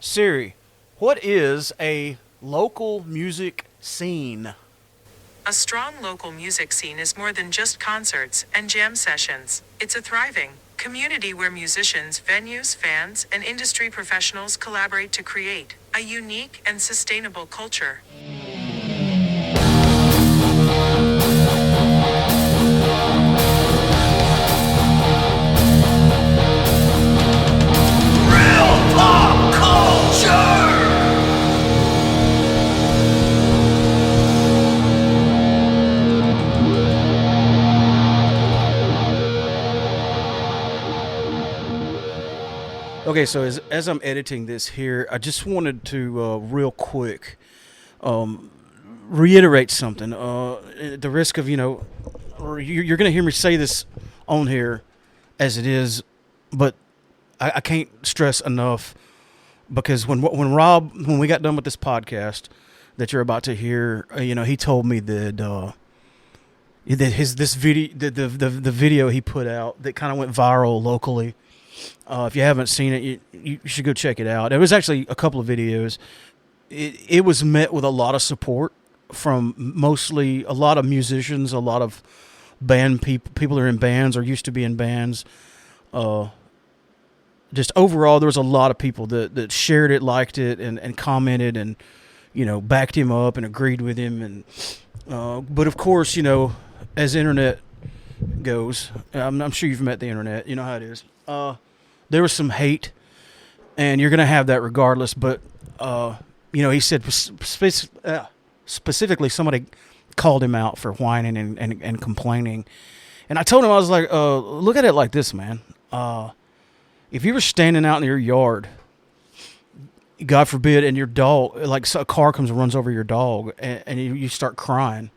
Siri, what is a local music scene? A strong local music scene is more than just concerts and jam sessions. It's a thriving community where musicians, venues, fans, and industry professionals collaborate to create a unique and sustainable culture. Okay, so as I'm editing this here, I just wanted to real quick reiterate something. At the risk of, or you're going to hear me say this on here as it is, but I can't stress enough because when Robb, when we got done with this podcast that you're about to hear, he told me that this video, the video he put out that kind of went viral locally. If you haven't seen it, you should go check it out. It was actually a couple of videos. It was met with a lot of support from mostly a lot of musicians, a lot of band people are in bands or used to be in bands. Just overall, there was a lot of people that shared it, liked it, and commented and, backed him up and agreed with him. And but of course, as internet goes, I'm sure you've met the internet. You know how it is. There was some hate, and you're going to have that regardless. But, he said specifically somebody called him out for whining and complaining. And I told him, I was like, look at it like this, man. If you were standing out in your yard, God forbid, and your dog, like a car comes and runs over your dog, and you start crying.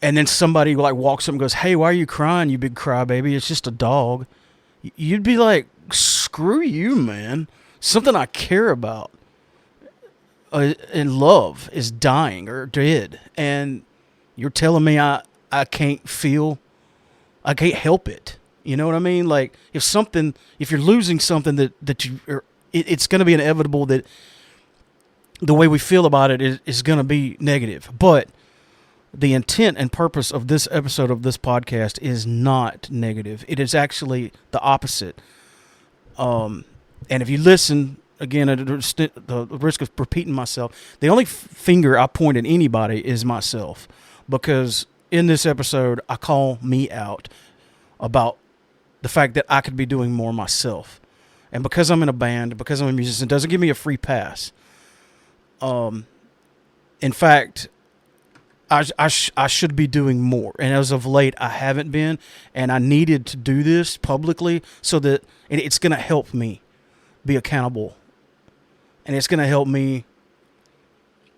And then somebody walks up and goes, "Hey, why are you crying, you big crybaby? It's just a dog." You'd be like, "Screw you, man. Something I care about and love is dying or dead. And you're telling me I can't help it. You know what I mean? Like, if you're losing something it's going to be inevitable that the way we feel about it is going to be negative. But the intent and purpose of this episode of this podcast is not negative. It is actually the opposite. And if you listen, again, at the risk of repeating myself, the only finger I point at anybody is myself. Because in this episode, I call me out about the fact that I could be doing more myself. And because I'm in a band, because I'm a musician, it doesn't give me a free pass. In fact, I should be doing more. And as of late, I haven't been. And I needed to do this publicly so that it's going to help me be accountable. And it's going to help me.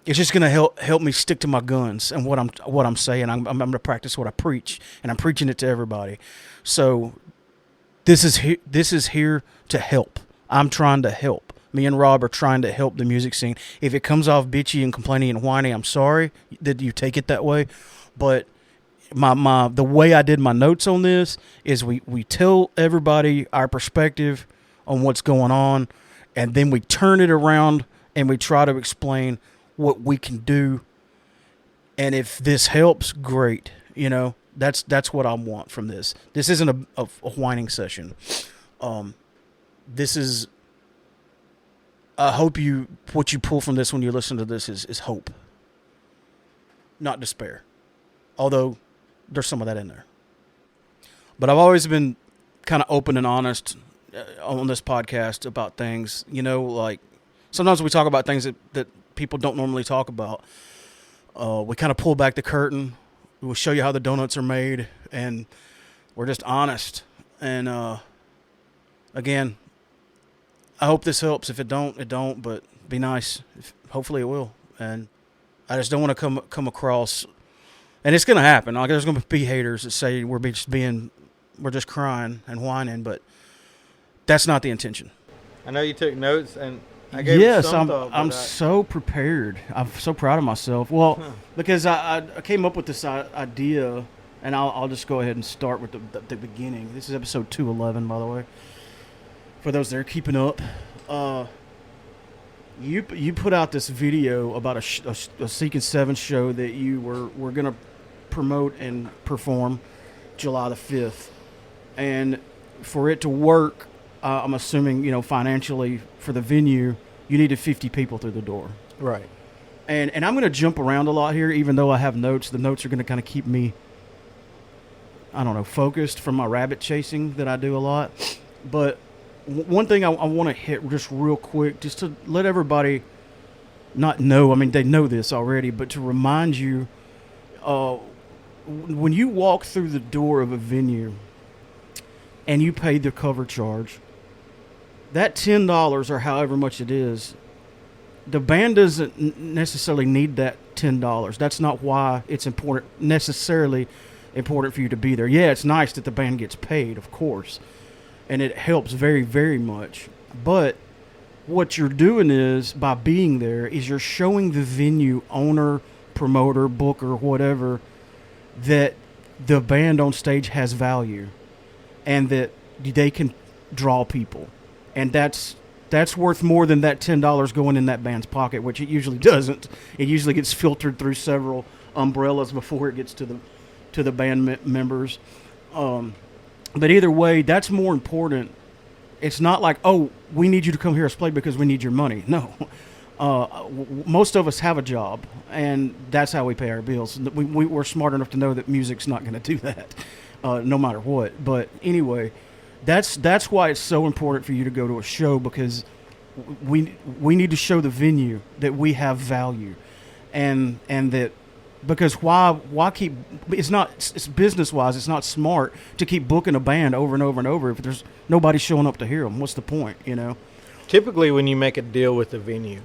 It's just going to help me stick to my guns and what I'm saying. I'm going to practice what I preach. And I'm preaching it to everybody. So this is here to help. I'm trying to help. Me and Robb are trying to help the music scene. If it comes off bitchy and complaining and whining, I'm sorry that you take it that way. But the way I did my notes on this is we tell everybody our perspective on what's going on, and then we turn it around and we try to explain what we can do. And if this helps, great. That's what I want from this. This isn't a whining session. This is. I hope what you pull from this when you listen to this is hope, not despair. Although there's some of that in there. But I've always been kind of open and honest on this podcast about things. Like sometimes we talk about things that people don't normally talk about. We kind of pull back the curtain. We'll show you how the donuts are made, and we're just honest. And again, I hope this helps. If it don't, it don't. But be nice. Hopefully it will. And I just don't want to come across. And it's going to happen. There's going to be haters that say we're just crying and whining. But that's not the intention. I know you took notes, and I gave I'm so prepared. I'm so proud of myself. Well, because I came up with this idea, and I'll just go ahead and start with the beginning. This is episode 211, by the way. For those that are keeping up, You put out this video about a Seeking Seven show that you were going to promote and perform July the 5th. And for it to work, I'm assuming, financially for the venue, you needed 50 people through the door. Right. And I'm going to jump around a lot here, even though I have notes. The notes are going to kind of keep me, I don't know, focused from my rabbit chasing that I do a lot. But one thing I want to hit just real quick, just to let everybody not know, I mean, they know this already, but to remind you, when you walk through the door of a venue and you pay the cover charge, that $10 or however much it is, the band doesn't necessarily need that $10. That's not why it's necessarily important for you to be there. Yeah, it's nice that the band gets paid, of course, and it helps very, very much. But what you're doing is, by being there, is you're showing the venue owner, promoter, booker, whatever, that the band on stage has value and that they can draw people. And that's worth more than that $10 going in that band's pocket, which it usually doesn't. It usually gets filtered through several umbrellas before it gets to the band members. But either way, that's more important. It's not like, oh, we need you to come hear us play because we need your money. No. Most of us have a job, and that's how we pay our bills. We're smart enough to know that music's not going to do that, no matter what. But anyway, that's why it's so important for you to go to a show, because we need to show the venue that we have value, and that, because why keep, it's business wise, it's not smart to keep booking a band over and over and over if there's nobody showing up to hear them. What's the point, Typically, when you make a deal with the venue,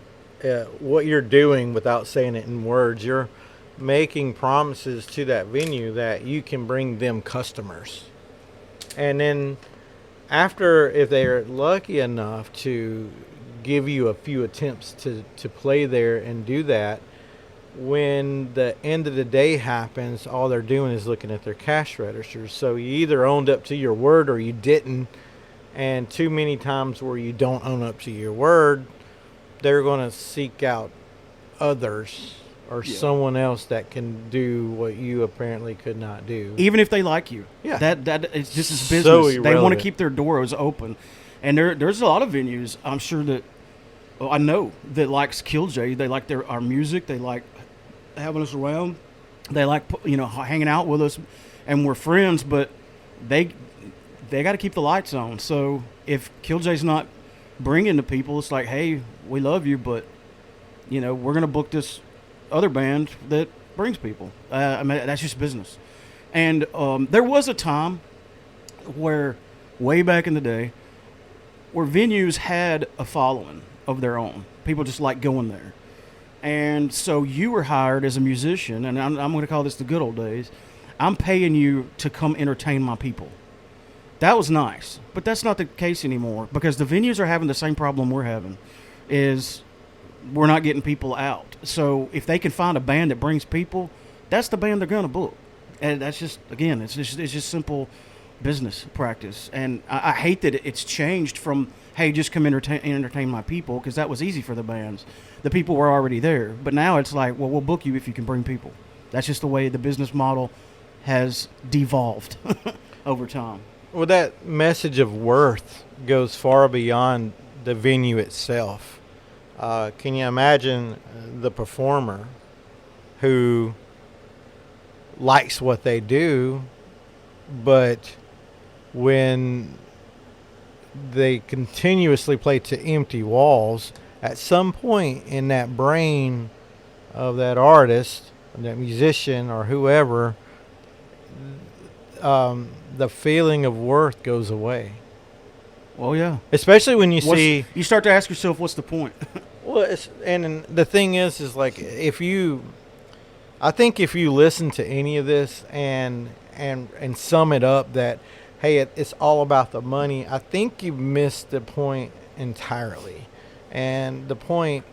what you're doing, without saying it in words, you're making promises to that venue that you can bring them customers. And then after, if they're lucky enough to give you a few attempts to play there and do that, when the end of the day happens, all they're doing is looking at their cash registers. So you either owned up to your word or you didn't. And too many times where you don't own up to your word, they're going to seek out others or someone else that can do what you apparently could not do. Even if they like you. Yeah. This is business. So they want to keep their doors open. And there's a lot of venues, I'm sure, that I know that likes Killjoy. They like our music. They like having us around. They like hanging out with us, and we're friends. But they got to keep the lights on. So if Killjoy's not bringing the people, it's like, hey, we love you, but we're gonna book this other band that brings people. I mean, that's just business. And there was a time where, way back in the day, where venues had a following of their own. People just like going there. And so you were hired as a musician, and I'm going to call this the good old days. I'm paying you to come entertain my people. That was nice, but that's not the case anymore, because the venues are having the same problem we're having, is we're not getting people out. So if they can find a band that brings people, that's the band they're going to book. And that's just, again, it's just simple business practice. And I hate that it's changed from, hey, just come entertain my people, because that was easy for the bands. The people were already there. But now it's like, well, we'll book you if you can bring people. That's just the way the business model has devolved over time. Well, that message of worth goes far beyond the venue itself. Can you imagine the performer who likes what they do, but when they continuously play to empty walls, at some point in that brain of that artist, that musician, or whoever, the feeling of worth goes away. Well, yeah. Especially when you see... You start to ask yourself, what's the point? Well, and the thing is like, I think if you listen to any of this and sum it up that, hey, it's all about the money, I think you've missed the point entirely. And the point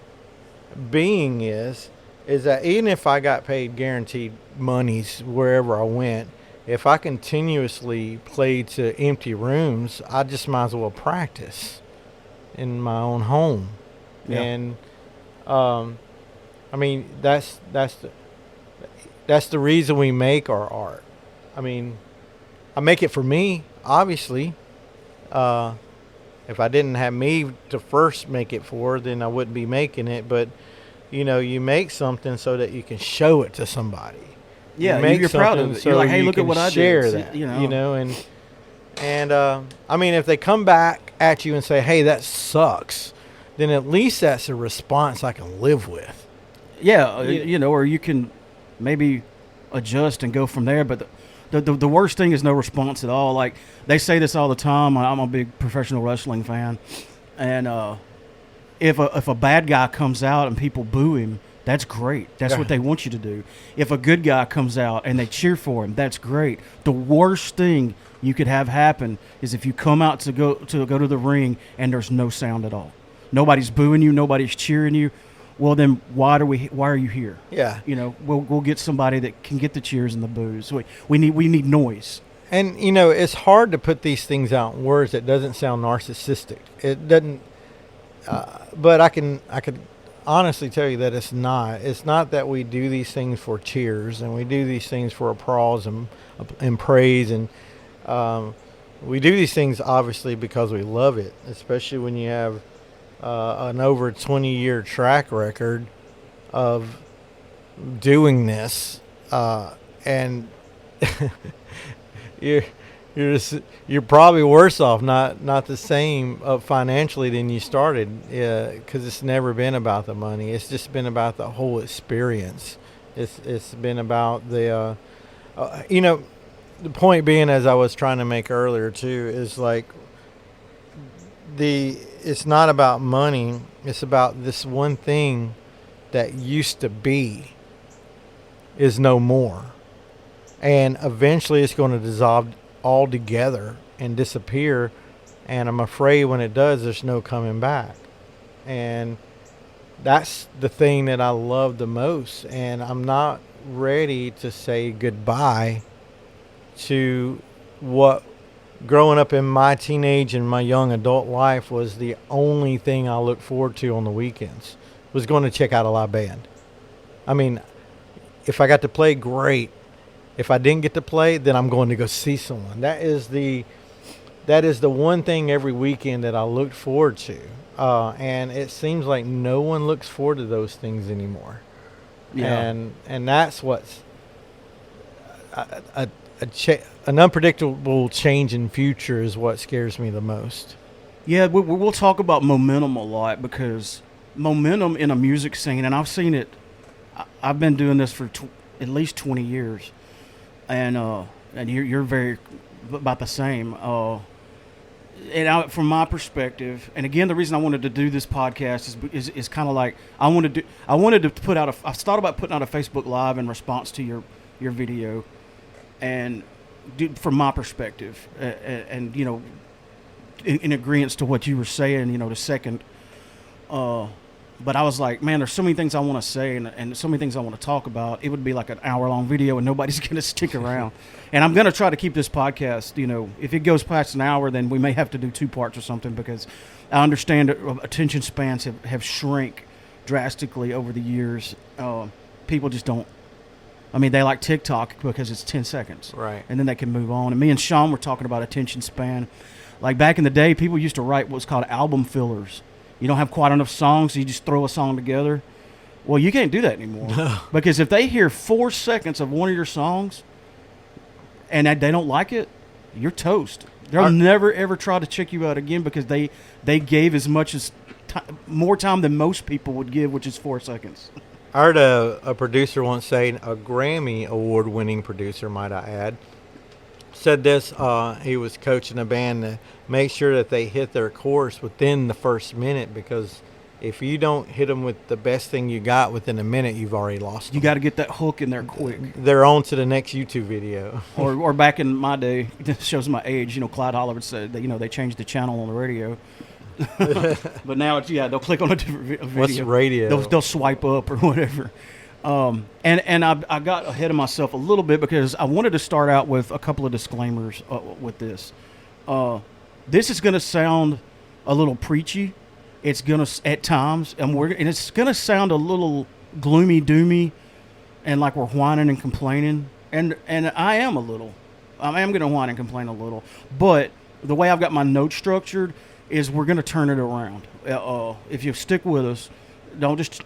being is that even if I got paid guaranteed monies wherever I went, if I continuously played to empty rooms, I just might as well practice in my own home. Yeah. And I mean, that's the reason we make our art. I mean, I make it for me, obviously. If I didn't have me to first make it for, then I wouldn't be making it. But you make something so that you can show it to somebody. Yeah, you make you're proud of something it. so You're like, hey, you look at can what I share did. that, You know. and I mean, if they come back at you and say, "Hey, that sucks," then at least that's a response I can live with. Yeah, Yeah. or you can maybe adjust and go from there. But the worst thing is no response at all. Like, they say this all the time. I'm a big professional wrestling fan, and if a bad guy comes out and people boo him, that's great. That's what they want you to do. If a good guy comes out and they cheer for him, that's great. The worst thing you could have happen is if you come out to go to the ring and there's no sound at all. Nobody's booing you. Nobody's cheering you. Well, then why are you here? Yeah. We'll get somebody that can get the cheers and the boos. We need noise. And it's hard to put these things out in words that doesn't sound narcissistic. It doesn't. But I could honestly tell you that it's not. It's not that we do these things for cheers and we do these things for applause and praise, and we do these things obviously because we love it. Especially when you have an over 20-year track record of doing this, and you're probably worse off, not the same financially than you started, because it's never been about the money. It's just been about the whole experience. It's been about the the point being, as I was trying to make earlier too, is like it's not about money. It's about this one thing that used to be is no more, and eventually it's going to dissolve altogether and disappear. And I'm afraid when it does, there's no coming back. And that's the thing that I love the most. And I'm not ready to say goodbye to what growing up in my teenage and my young adult life was the only thing I looked forward to on the weekends, was going to check out a live band. I mean, if I got to play, great. If I didn't get to play, then I'm going to go see someone. That is the one thing every weekend that I looked forward to. And it seems like no one looks forward to those things anymore. Yeah. And that's what's an unpredictable change in future is what scares me the most. Yeah, we'll talk about momentum a lot, because momentum in a music scene, and I've seen it. I've been doing this for at least 20 years, and you're very about the same. From my perspective, and again, the reason I wanted to do this podcast is kind of like I wanted to put out I thought about putting out a Facebook Live in response to your video, and from my perspective, and in agreement to what you were saying, the second. But I was like, man, there's so many things I want to say and so many things I want to talk about. It would be like an hour-long video, and nobody's going to stick around. And I'm going to try to keep this podcast, if it goes past an hour, then we may have to do 2 parts or something, because I understand that attention spans have shrank drastically over the years. People just don't. I mean, they like TikTok because it's 10 seconds. Right. And then they can move on. And me and Sean were talking about attention span. Like back in the day, people used to write what's called album fillers. You don't have quite enough songs, so you just throw a song together. Well, you can't do that anymore. No. Because if they hear 4 seconds of one of your songs and they don't like it, you're toast. They'll never, ever try to check you out again, because they gave as much as more time than most people would give, which is 4 seconds. I heard a producer once say, a Grammy award-winning producer, might I add, said this. He was coaching a band to make sure that they hit their chorus within the first minute, because if you don't hit them with the best thing you got within a minute, you've already lost them. You got to get that hook in there quick. They're on to the next YouTube video. or back in my day, this shows my age, Clyde Oliver said that, they changed the channel on the radio. But now they'll click on a different video. What's radio? They'll swipe up or whatever. And I got ahead of myself a little bit, because I wanted to start out with a couple of disclaimers with this. This is going to sound a little preachy, It's gonna at times, and it's gonna sound a little gloomy doomy, and like we're whining and complaining, and I am a little. I am gonna whine and complain a little, but the way I've got my notes structured is we're gonna turn it around. If you stick with us, don't just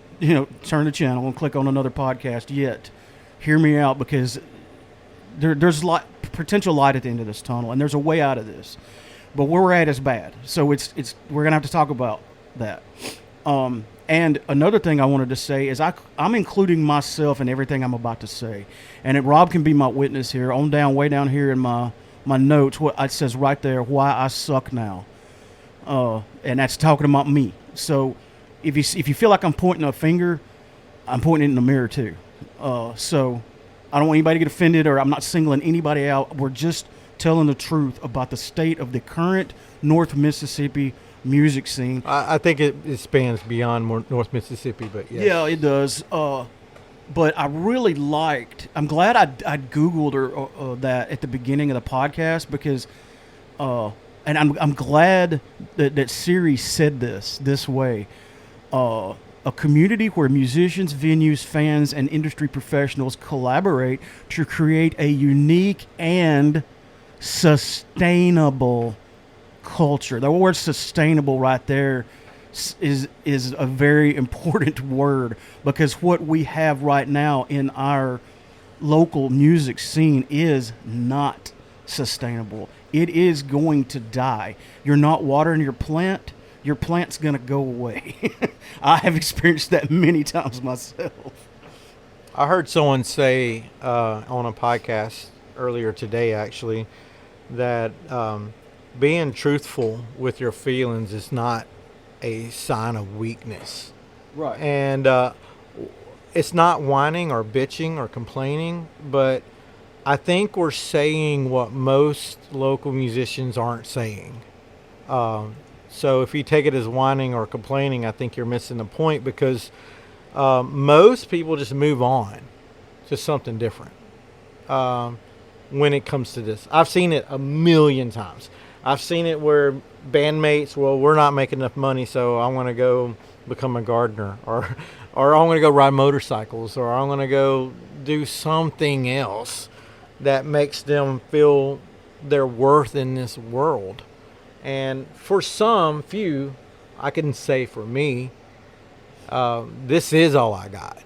turn the channel and click on another podcast yet. Hear me out, because there's potential light at the end of this tunnel, and there's a way out of this. But where we're at is bad, so we're gonna have to talk about that. And another thing I wanted to say is I'm including myself in everything I'm about to say, and Robb can be my witness here. Way down here in my notes, what it says right there, why I suck now, and that's talking about me. So if you feel like I'm pointing a finger, I'm pointing it in the mirror too. So I don't want anybody to get offended, or I'm not singling anybody out. We're just telling the truth about the state of the current North Mississippi music scene. I think it spans beyond North Mississippi, but yes. Yeah, it does. But I really I'm glad I Googled that at the beginning of the podcast, because, and I'm glad that Siri said this way. A community where musicians, venues, fans, and industry professionals collaborate to create a unique and sustainable culture. The word sustainable right there is a very important word, because what we have right now in our local music scene is not sustainable. It is going to die. You're not watering your plant's going to go away. I have experienced that many times myself. I heard someone say on a podcast earlier today, actually, that being truthful with your feelings is not a sign of weakness. Right. And it's not whining or bitching or complaining, but I think we're saying what most local musicians aren't saying. So if you take it as whining or complaining, I think you're missing the point, because most people just move on to something different when it comes to this. I've seen it a million times. I've seen it where bandmates, well, we're not making enough money, so I'm going to go become a gardener, or I'm going to go ride motorcycles, or I'm going to go do something else that makes them feel their worth in this world. And for some few, I can say for me, this is all I got.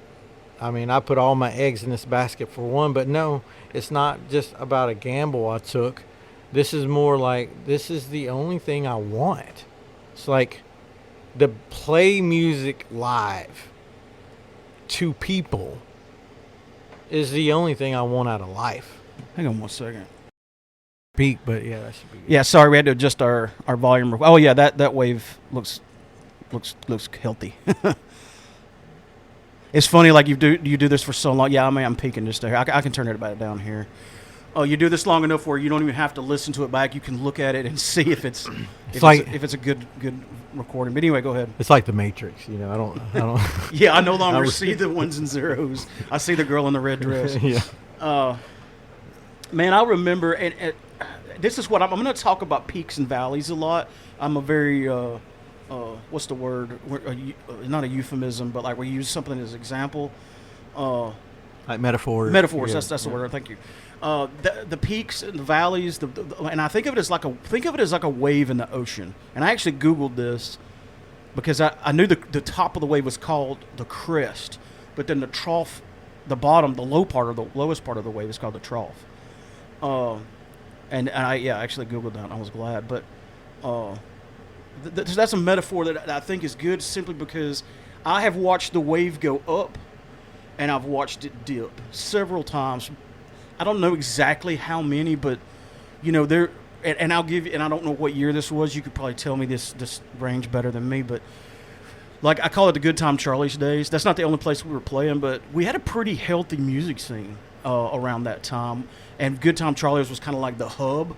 I mean, I put all my eggs in this basket for one, but no, it's not just about a gamble I took. This is more like, this is the only thing I want. It's like to play music live to people is the only thing I want out of life. Hang on one second. Peak, but yeah, that should be good. Yeah, sorry, we had to adjust our volume. Oh yeah, that wave looks healthy. It's funny, like you do this for so long. Yeah, I mean, I'm peaking just there. I can turn it back down here. Oh, you do this long enough where you don't even have to listen to it back. You can look at it and see if it's a good recording. But anyway, go ahead. It's like the Matrix, you know. I don't. Yeah, I no longer see the ones and zeros. I see the girl in the red dress. Yeah. Man, I remember, and this is what I'm going to talk about peaks and valleys a lot. I'm a very what's the word? Not a euphemism, but like we use something as example. Like metaphors. Metaphors. Yeah. That's the word. Thank you. The peaks and the valleys, and I think of it as like a wave in the ocean. And I actually Googled this because I knew the top of the wave was called the crest, but then the trough, the bottom, the lowest part of the wave is called the trough. And I actually Googled that, and I was glad. But that's a metaphor that I think is good, simply because I have watched the wave go up, and I've watched it dip several times. I don't know exactly how many, but there. And I'll give you. And I don't know what year this was. You could probably tell me this range better than me. But like I call it the Good Time Charlie's days. That's not the only place we were playing, but we had a pretty healthy music scene around that time. And Good Time Charlie's was kind of like the hub,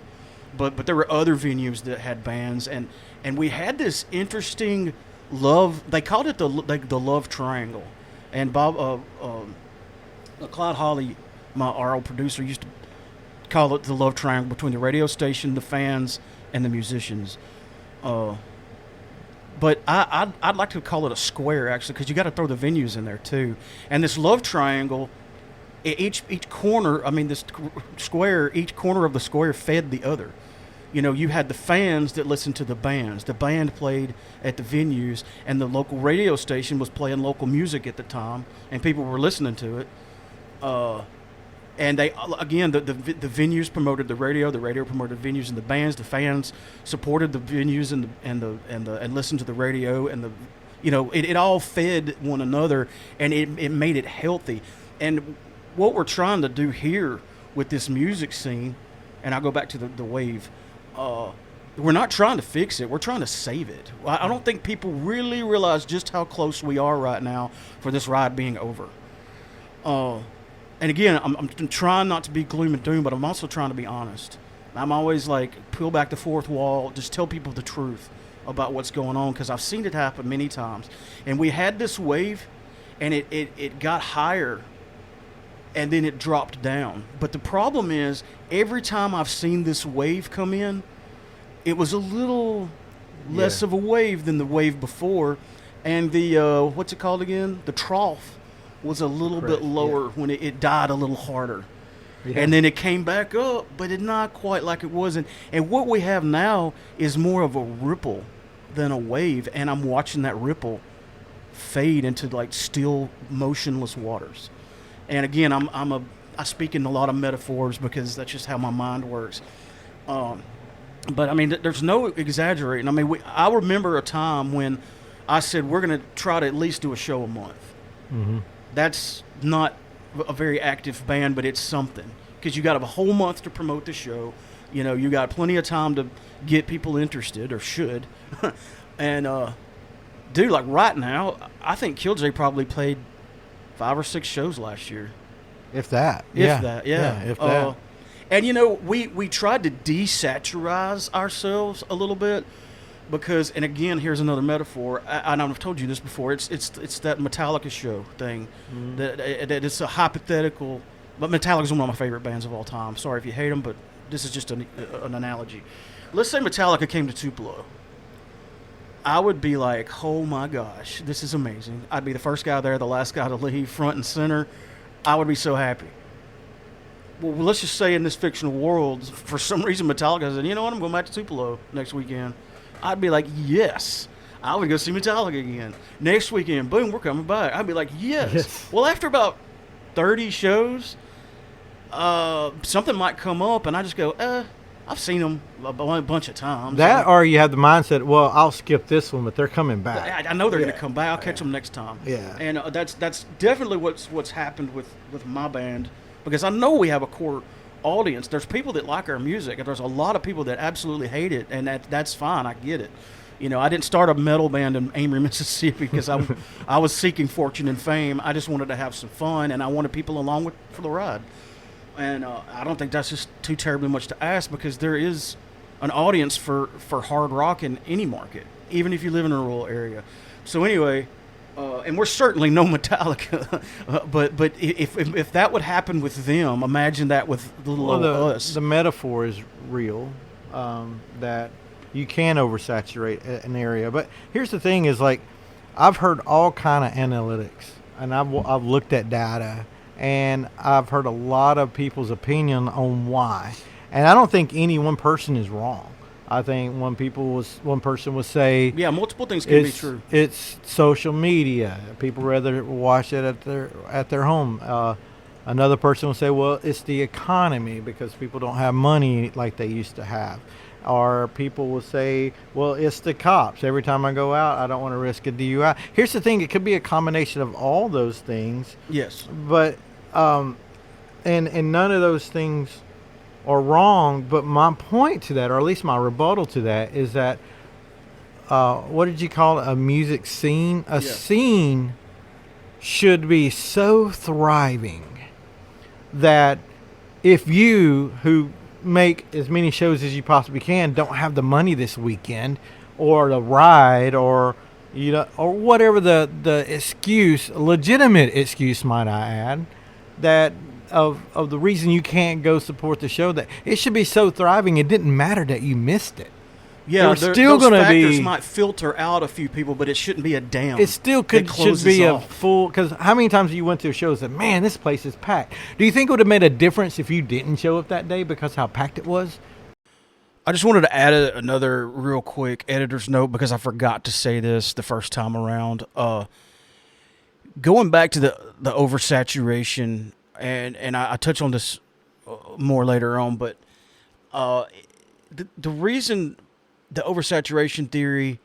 but there were other venues that had bands, and we had this interesting love. They called it the love triangle, and Bob Clyde Hawley, our old producer, used to call it the love triangle between the radio station, the fans, and the musicians. But I'd like to call it a square, actually, because you got to throw the venues in there, too. And this love triangle, each corner, I mean, this square, each corner of the square fed the other. You know, you had the fans that listened to the bands. The band played at the venues, and the local radio station was playing local music at the time, and people were listening to it. And they, again, the venues promoted the radio promoted the venues and the bands. The fans supported the venues and listened to the radio, and it all fed one another, and it made it healthy. And what we're trying to do here with this music scene, and I'll go back to the wave. We're not trying to fix it. We're trying to save it. I don't think people really realize just how close we are right now for this ride being over. And again, I'm trying not to be gloom and doom, but I'm also trying to be honest. I'm always like, peel back the fourth wall, just tell people the truth about what's going on, because I've seen it happen many times. And we had this wave, and it got higher, and then it dropped down. But the problem is, every time I've seen this wave come in, it was a little less of a wave than the wave before. And the, what's it called again? The trough was a little bit lower when it died a little harder. Yeah. And then it came back up, but it's not quite like it was. And what we have now is more of a ripple than a wave, and I'm watching that ripple fade into like still motionless waters. And again, I speak in a lot of metaphors because that's just how my mind works. But I mean, there's no exaggerating. I mean, I remember a time when I said we're going to try to at least do a show a month. Mm-hmm. That's not a very active band, but it's something, because you got a whole month to promote the show. You know, you got plenty of time to get people interested, or should. And dude, like right now, I think Killjoy probably played 5 or 6 shows last year. If that. Yeah. If that. And you know, we tried to desaturize ourselves a little bit. Because, and again, here's another metaphor. I've told you this before. It's that Metallica show thing. Mm-hmm. That it's a hypothetical. But Metallica is one of my favorite bands of all time. Sorry if you hate them, but this is just an analogy. Let's say Metallica came to Tupelo. I would be like, oh my gosh, this is amazing. I'd be the first guy there, the last guy to leave, front and center. I would be so happy. Well, let's just say in this fictional world, for some reason, Metallica said, you know what, I'm going back to Tupelo next weekend. I'd be like, yes, I would go see Metallica again. Next weekend, boom, we're coming back. I'd be like, yes. Well, after about 30 shows, something might come up, and I just go, I've seen them a bunch of times. That, or you have the mindset, well, I'll skip this one, but they're coming back. I know they're going to come back. I'll catch them next time. Yeah. And that's definitely what's happened with my band, because I know we have a core audience. There's people that like our music, and there's a lot of people that absolutely hate it, and that's fine. I get it. You know, I didn't start a metal band in Amory, Mississippi because I was seeking fortune and fame. I just wanted to have some fun, and I wanted people along for the ride. And I don't think that's just too terribly much to ask, because there is an audience for hard rock in any market, even if you live in a rural area. So anyway, and we're certainly no Metallica, but if that would happen with them, imagine that with little old us. The metaphor is real, that you can oversaturate an area. But here's the thing: is like I've heard all kind of analytics, and I've looked at data, and I've heard a lot of people's opinion on why. And I don't think any one person is wrong. I think one person would say, yeah, multiple things can be true. It's social media. People rather watch it at their home. Another person will say, well, it's the economy because people don't have money like they used to have. Or people will say, well, it's the cops. Every time I go out, I don't want to risk a DUI. Here's the thing. It could be a combination of all those things. Yes. But, and none of those things are wrong. But my point to that, or at least my rebuttal to that, is that, what did you call it? A music scene? A scene should be so thriving that if you, who make as many shows as you possibly can, don't have the money this weekend, or the ride, or or whatever the excuse, legitimate excuse might I add, that of the reason you can't go support the show, that it should be so thriving it didn't matter that you missed it. Yeah, still those going to factors be. might filter out a few people, but it shouldn't be a dam. It still that should closes be a off. full. Because how many times you went to a show and said, "Man, this place is packed." Do you think it would have made a difference if you didn't show up that day because how packed it was? I just wanted to add another real quick editor's note because I forgot to say this the first time around. Going back to the oversaturation, and I touch on this more later on, but the reason the oversaturation theory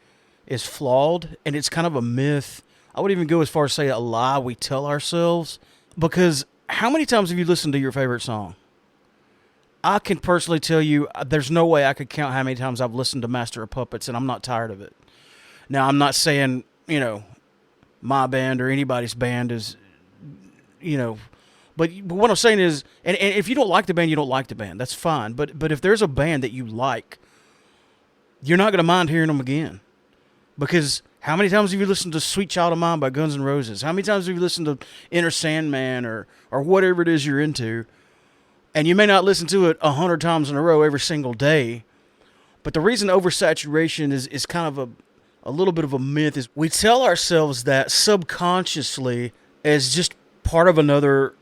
is flawed, and it's kind of a myth. I would even go as far as say a lie we tell ourselves, because how many times have you listened to your favorite song? I can personally tell you there's no way I could count how many times I've listened to Master of Puppets, and I'm not tired of it. Now, I'm not saying, my band or anybody's band is, but what I'm saying is, and if you don't like the band, you don't like the band. That's fine. But if there's a band that you like, you're not going to mind hearing them again. Because how many times have you listened to Sweet Child of Mine by Guns N' Roses? How many times have you listened to Enter Sandman or whatever it is you're into? And you may not listen to it 100 times in a row every single day. But the reason oversaturation is kind of a little bit of a myth is we tell ourselves that subconsciously as just part of another,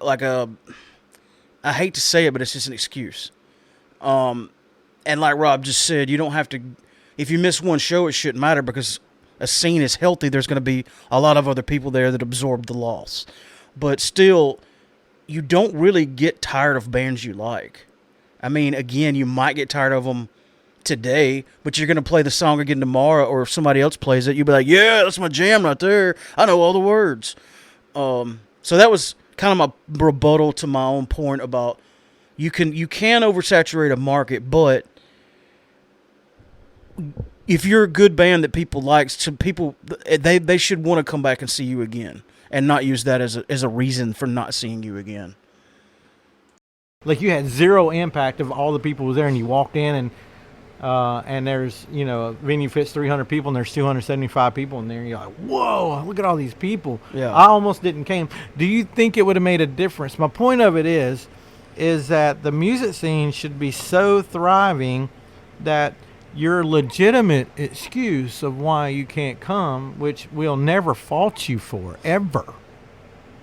I hate to say it, but it's just an excuse. And like Rob just said, you don't have to, if you miss one show, it shouldn't matter because a scene is healthy. There's going to be a lot of other people there that absorb the loss. But still, you don't really get tired of bands you like. I mean, again, you might get tired of them today, but you're going to play the song again tomorrow, or if somebody else plays it, you'll be like, yeah, that's my jam right there. I know all the words. So that was kind of my rebuttal to my own point about you can oversaturate a market, but if you're a good band that people like, some people they should want to come back and see you again, and not use that as a reason for not seeing you again. Like you had zero impact of all the people who was there, and you walked in and there's a venue fits 300 people and there's 275 people in there, and you're like, whoa, look at all these people. Yeah. I almost didn't came. Do you think it would have made a difference? My point of it is that the music scene should be so thriving that your legitimate excuse of why you can't come, which we'll never fault you for, ever.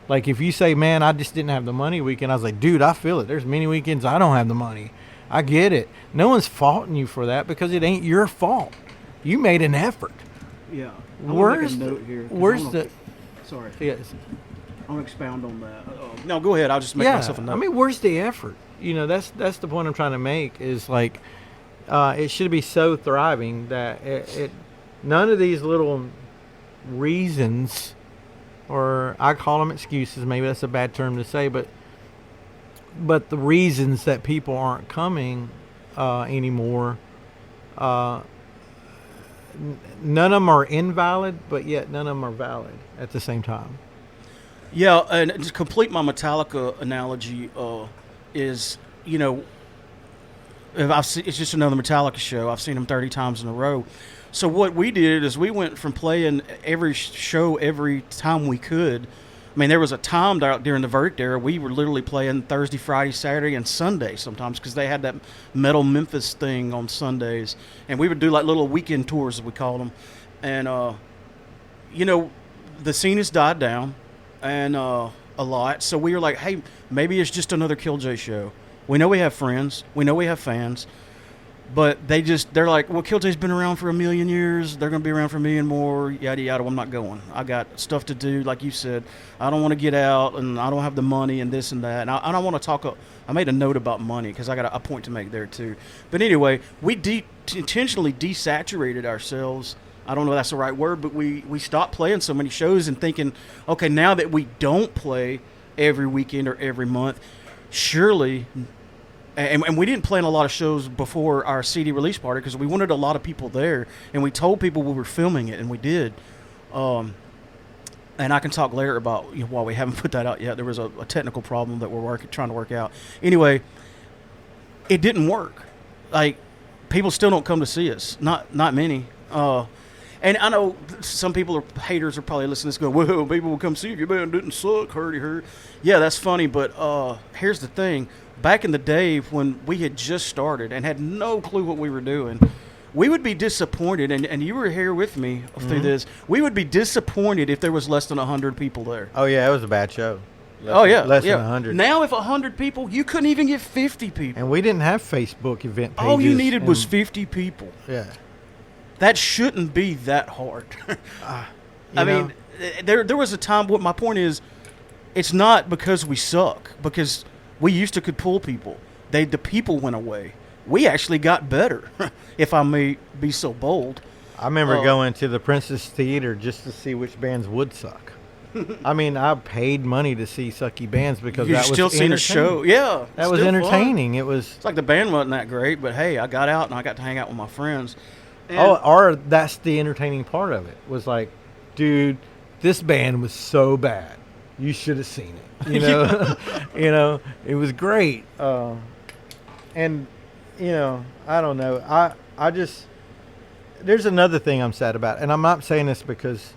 Like if you say, man, I just didn't have the money weekend, I was like, dude, I feel it. There's many weekends I don't have the money. I get it. No one's faulting you for that because it ain't your fault. You made an effort. Yeah. Where's the Sorry. Yes. I want to expound on that. No, go ahead. I'll just make myself a note. I mean, where's the effort? That's the point I'm trying to make is like, it should be so thriving that it none of these little reasons, or I call them excuses, maybe that's a bad term to say, but the reasons that people aren't coming anymore, none of them are invalid, but yet none of them are valid at the same time. Yeah, and to complete my Metallica analogy, is it's just another Metallica show. I've seen them 30 times in a row. So what we did is we went from playing every show every time we could. I mean, there was a time during the Verdict era we were literally playing Thursday, Friday, Saturday, and Sunday sometimes because they had that Metal Memphis thing on Sundays. And we would do like little weekend tours, as we called them. And, the scene has died down and a lot. So we were like, hey, maybe it's just another Killjoy show. We know we have friends. We know we have fans. But they're like, well, Killjoy's been around for 1,000,000 years. They're going to be around for 1,000,000 more, yada, yada. Well, I'm not going. I got stuff to do, like you said. I don't want to get out, and I don't have the money and this and that. And I don't want to talk. I made a note about money because I got a point to make there, too. But anyway, we intentionally desaturated ourselves. I don't know if that's the right word, but we stopped playing so many shows and thinking, okay, now that we don't play every weekend or every month, surely – and we didn't play in a lot of shows before our CD release party because we wanted a lot of people there, and we told people we were filming it, and we did. And I can talk later about why we haven't put that out yet. There was a technical problem that we're trying to work out. Anyway, it didn't work. Like, people still don't come to see us. Not many. And I know some haters are probably listening to this going, well, people will come see if your band didn't suck, hurdy. Yeah, that's funny, but here's the thing. Back in the day when we had just started and had no clue what we were doing, we would be disappointed, and you were here with me through this. We would be disappointed if there was less than 100 people there. Oh yeah, it was a bad show. Less than 100. Now, if 100 people, you couldn't even get 50 people. And we didn't have Facebook event pages. All you needed was 50 people. Yeah. That shouldn't be that hard. I mean, there was a time. What my point is, it's not because we suck. Because we used to could pull people. The people went away. We actually got better, if I may be so bold. I remember going to the Princess Theater just to see which bands would suck. I mean, I paid money to see sucky bands because You're that was still seeing a show. Yeah, that was entertaining. Fun. It was. It's like the band wasn't that great, but hey, I got out and I got to hang out with my friends. And or that's the entertaining part of it. Was like, dude, this band was so bad. You should have seen it. You know, it was great. And I don't know. I just there's another thing I'm sad about, and I'm not saying this because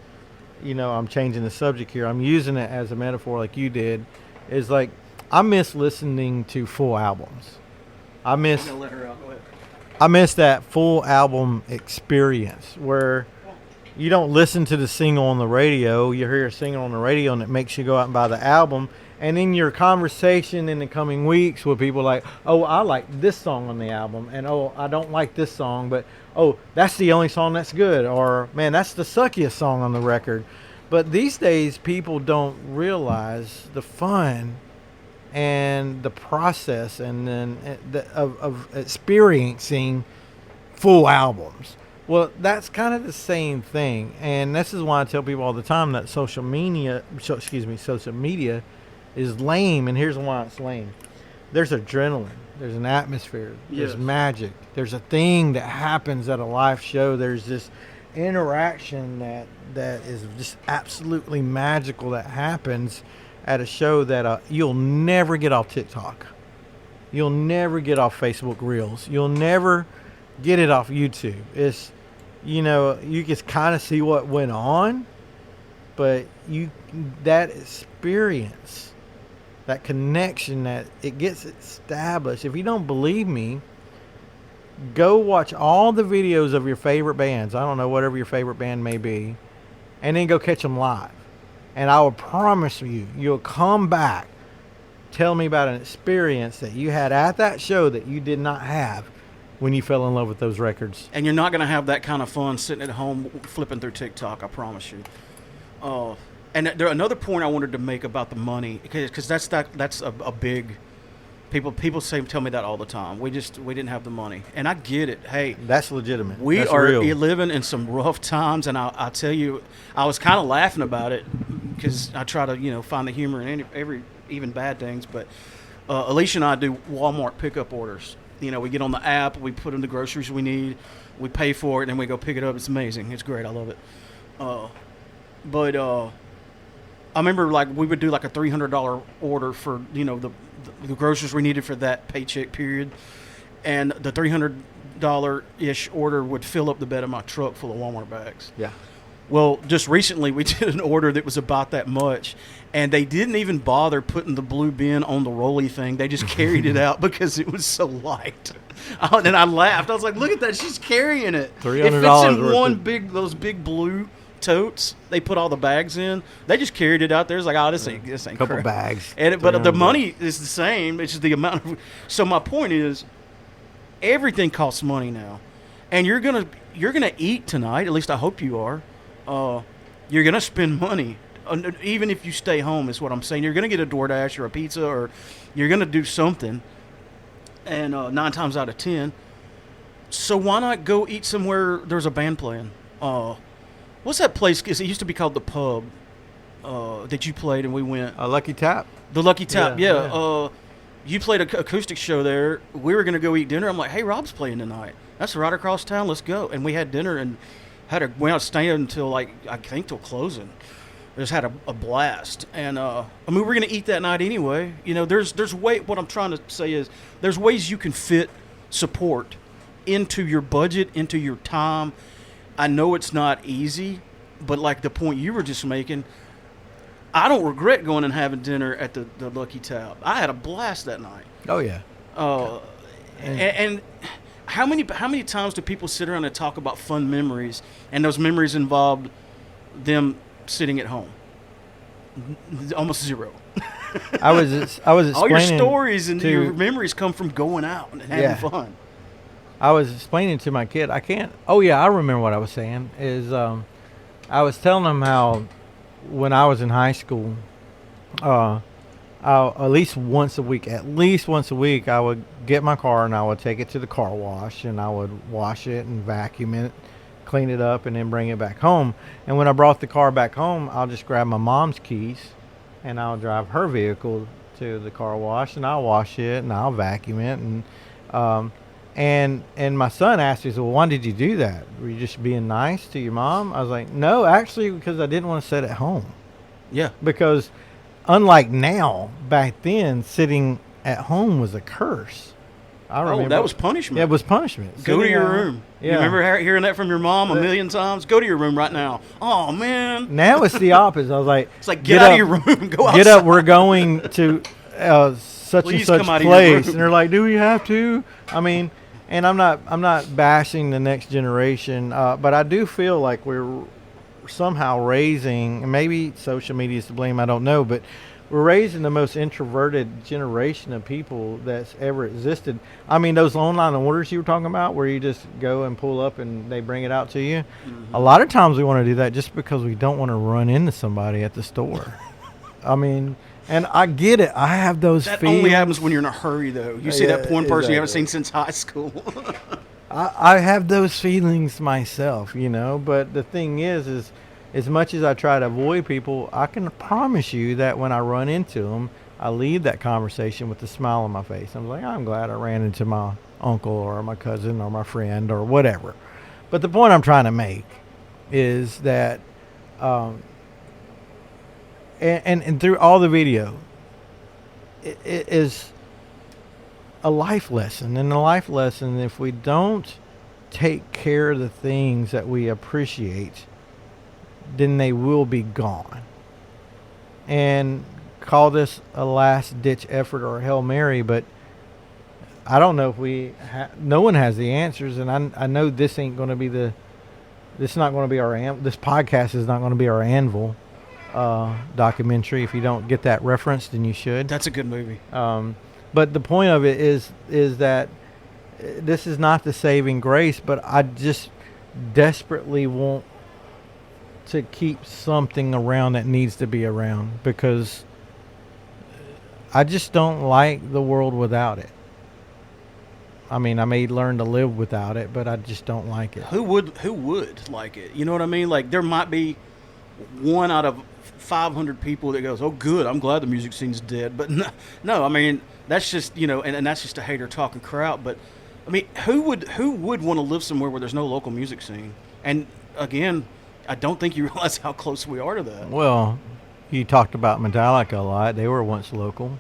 I'm changing the subject here. I'm using it as a metaphor, like you did. Is like I miss listening to full albums. I miss that full album experience where you don't listen to the single on the radio. You hear a single on the radio, and it makes you go out and buy the album. And in your conversation in the coming weeks with people like, oh, I like this song on the album, and oh, I don't like this song, but oh, that's the only song that's good, or man, that's the suckiest song on the record. But these days, people don't realize the fun and the process, and then of experiencing full albums. Well, that's kind of the same thing, and this is why I tell people all the time that social media is lame, and here's why it's lame. There's adrenaline. There's an atmosphere. There's magic. There's a thing that happens at a live show. There's this interaction that is just absolutely magical that happens at a show that you'll never get off TikTok. You'll never get off Facebook Reels. You'll never get it off YouTube. It's, you just kind of see what went on, but that experience, that connection, that it gets established. If you don't believe me, go watch all the videos of your favorite bands. I don't know, whatever your favorite band may be, and then go catch them live. And I will promise you, you'll come back, tell me about an experience that you had at that show that you did not have when you fell in love with those records. And you're not going to have that kind of fun sitting at home flipping through TikTok, I promise you. And another point I wanted to make about the money, because that's a big people tell me that all the time. We didn't have the money, and I get it. Hey, that's legitimate. We are living in some rough times, and I tell you, I was kind of laughing about it because I try to find the humor in every even bad things. But Alicia and I do Walmart pickup orders. We get on the app, we put in the groceries we need, we pay for it, and then we go pick it up. It's amazing. It's great. I love it. But I remember we would do a $300 order for the groceries we needed for that paycheck period, and the $300-ish order would fill up the bed of my truck full of Walmart bags. Yeah. Well, just recently we did an order that was about that much, and they didn't even bother putting the blue bin on the rolly thing. They just carried it out because it was so light. And I laughed. I was like, "Look at that! She's carrying it. $300 It fits in those big blue totes they put all the bags in. They just carried it out there. It's like, oh, this ain't couple crap. Bags. But the money is the same. It's just the amount of. So my point is, everything costs money now, and you're gonna eat tonight. At least I hope you are. You're gonna spend money, even if you stay home. Is what I'm saying. You're gonna get a DoorDash or a pizza, or you're gonna do something. And 9 times out of 10. So why not go eat somewhere there's a band playing? What's that place? It used to be called the Pub that you played, and we went. Lucky Tap. The Lucky Tap, yeah. You played an acoustic show there. We were going to go eat dinner. I'm like, hey, Robb's playing tonight. That's right across town. Let's go. And we had dinner and went out staying until I think till closing. Just had a blast. And we're going to eat that night anyway. There's what I'm trying to say is there's ways you can fit support into your budget, into your time. I know it's not easy, but like the point you were just making, I don't regret going and having dinner at the Lucky Tap. I had a blast that night. Oh, yeah. And how many times do people sit around and talk about fun memories, and those memories involved them sitting at home? Almost zero. I was explaining all your stories and to, your memories come from going out and having fun. I was explaining to my kid. I remember what I was saying. I was telling him how when I was in high school, at least once a week, I would get my car and I would take it to the car wash and I would wash it and vacuum it, clean it up, and then bring it back home. And when I brought the car back home, I'll just grab my mom's keys and I'll drive her vehicle to the car wash and I'll wash it and I'll vacuum it. And my son asked me, well, why did you do that? Were you just being nice to your mom? I was like, no, actually, because I didn't want to sit at home. Yeah. Because unlike now, back then, sitting at home was a curse. I remember. Oh, that was punishment. Yeah, it was punishment. Go to your room. Yeah. You remember hearing that from your mom a million times? Go to your room right now. Oh, man. Now it's the opposite. I was like, it's like, get out of your room. Go outside. Get up. We're going to such Please and such come out of your place. room. And they're like, do we have to? I mean, and I'm not bashing the next generation, but I do feel like we're somehow raising, and maybe social media is to blame, I don't know, but we're raising the most introverted generation of people that's ever existed. I mean, those online orders you were talking about where you just go and pull up and they bring it out to you. Mm-hmm. A lot of times we want to do that just because we don't want to run into somebody at the store. I mean, and I get it. I have those feelings. That only happens when you're in a hurry, though. You see that one person you haven't seen since high school. I have those feelings myself, but the thing is as much as I try to avoid people, I can promise you that when I run into them, I leave that conversation with a smile on my face. I'm like, I'm glad I ran into my uncle or my cousin or my friend or whatever. But the point I'm trying to make is that, and through all the video, it is a life lesson. And a life lesson, if we don't take care of the things that we appreciate, then they will be gone. And call this a last-ditch effort or a Hail Mary, but I don't know if no one has the answers, and I know this ain't going to be this podcast is not going to be our Anvil documentary. If you don't get that reference, then you should. That's a good movie. But the point of it is that this is not the saving grace, but I just desperately want to keep something around that needs to be around, because I just don't like the world without it. I mean, I may learn to live without it, but I just don't like it. Who would like it? You know what I mean? Like, there might be one out of 500 people that goes, oh, good, I'm glad the music scene's dead. But no, I mean, that's just, and that's just a hater talking crowd. But, I mean, who would want to live somewhere where there's no local music scene? And, again, I don't think you realize how close we are to that. Well, you talked about Metallica a lot. They were once local.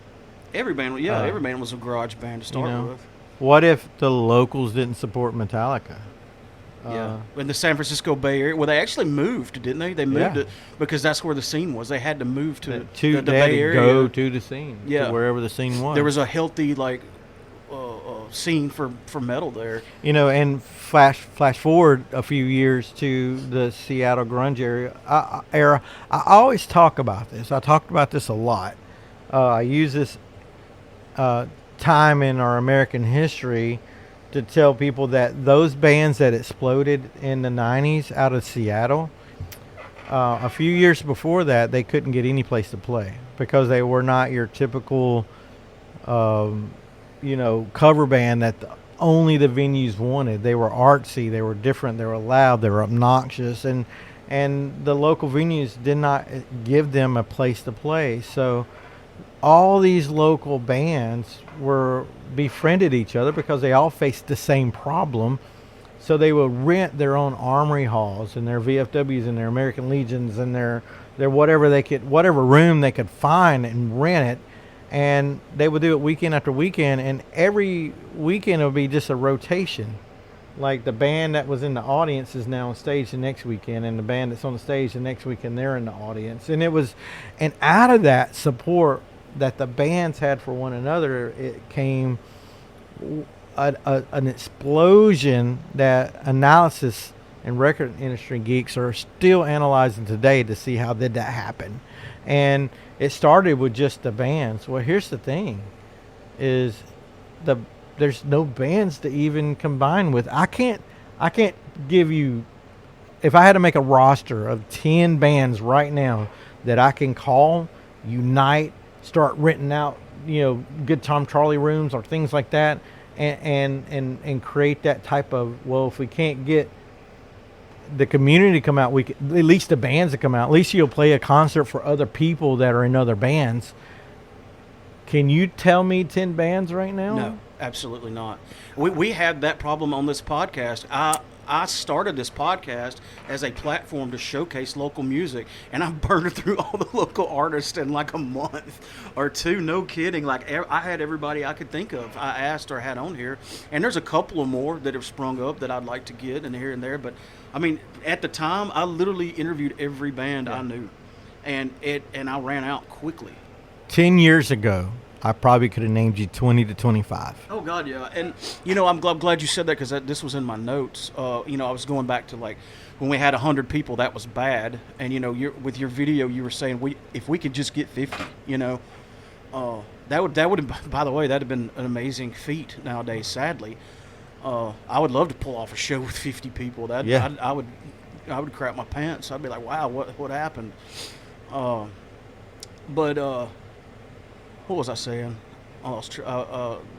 Every band was a garage band to start with. What if the locals didn't support Metallica? In the San Francisco Bay Area. Well, they actually moved, didn't they? They moved it because that's where the scene was. They had to move to the Bay Area. Go to the scene, to wherever the scene was. There was a healthy, scene for metal there. And flash forward a few years to the Seattle grunge era. I always talk about this. I talked about this a lot. I use this time in our American history to tell people that those bands that exploded in the 90s out of Seattle, a few years before that, they couldn't get any place to play because they were not your typical cover band that only the venues wanted. They were artsy, they were different, they were loud, they were obnoxious, and the local venues did not give them a place to play. So all these local bands befriended each other because they all faced the same problem. So they would rent their own Armory Halls and their VFWs and their American Legions and their whatever room they could find and rent it. And they would do it weekend after weekend, and every weekend it would be just a rotation. Like the band that was in the audience is now on stage the next weekend, and the band that's on the stage the next weekend, they're in the audience. And out of that support that the bands had for one another, it came an explosion that analysis and record industry geeks are still analyzing today to see how did that happen. And it started with just the bands. Well, here's the thing, is there's no bands to even combine with. I can't give you, if I had to make a roster of 10 bands right now that I can call, unite, start renting out, Good Time Charlie rooms or things like that, and create that type of, well, if we can't get the community to come out, we can, at least the bands to come out. At least you'll play a concert for other people that are in other bands. Can you tell me 10 bands right now? No, absolutely not. We had that problem on this podcast. I started this podcast as a platform to showcase local music, and I burned through all the local artists in like a month or two. No kidding. Like, I had everybody I could think of. I asked or had on here, and there's a couple of more that have sprung up that I'd like to get and here and there. But I mean, at the time, I literally interviewed every band I knew, and I ran out quickly. 10 years ago, I probably could have named you 20 to 25. Oh, God, yeah. And, I'm glad you said that, because this was in my notes. I was going back to, like, when we had 100 people, that was bad. And, with your video, you were saying, if we could just get 50, that would have, by the way, that would have been an amazing feat nowadays, sadly. I would love to pull off a show with 50 people. I would crap my pants. I'd be like, wow, what happened? What was I saying?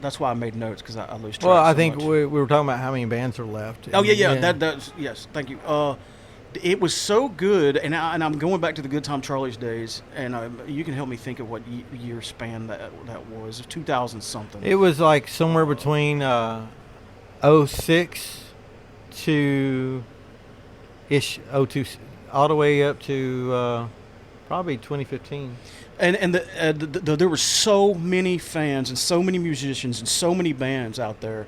That's why I made notes, because I lose track. Well, I so think much. we were talking about how many bands are left. Oh yeah. That's yes. Thank you. It was so good, and I'm going back to the Good Time Charlie's days, and you can help me think of what year span that was. 2000 something. It was like somewhere between 06 to ish 02, all the way up to probably 2015. And there were so many fans and so many musicians and so many bands out there,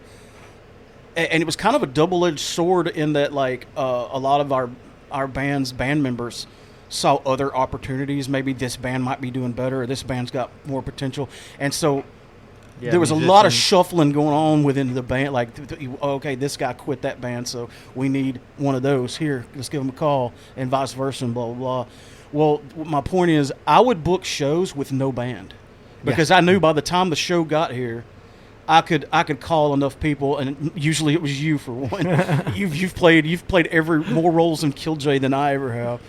and it was kind of a double-edged sword in that, like, a lot of our band members saw other opportunities. Maybe this band might be doing better, or this band's got more potential, and so there was a lot of shuffling going on within the band. Like, okay, this guy quit that band, so we need one of those. Here, let's give him a call, and vice versa, and blah blah blah. Well, my point is, I would book shows with no band, because I knew by the time the show got here, I could call enough people, and usually it was you for one. You've played more roles in Killjoy than I ever have.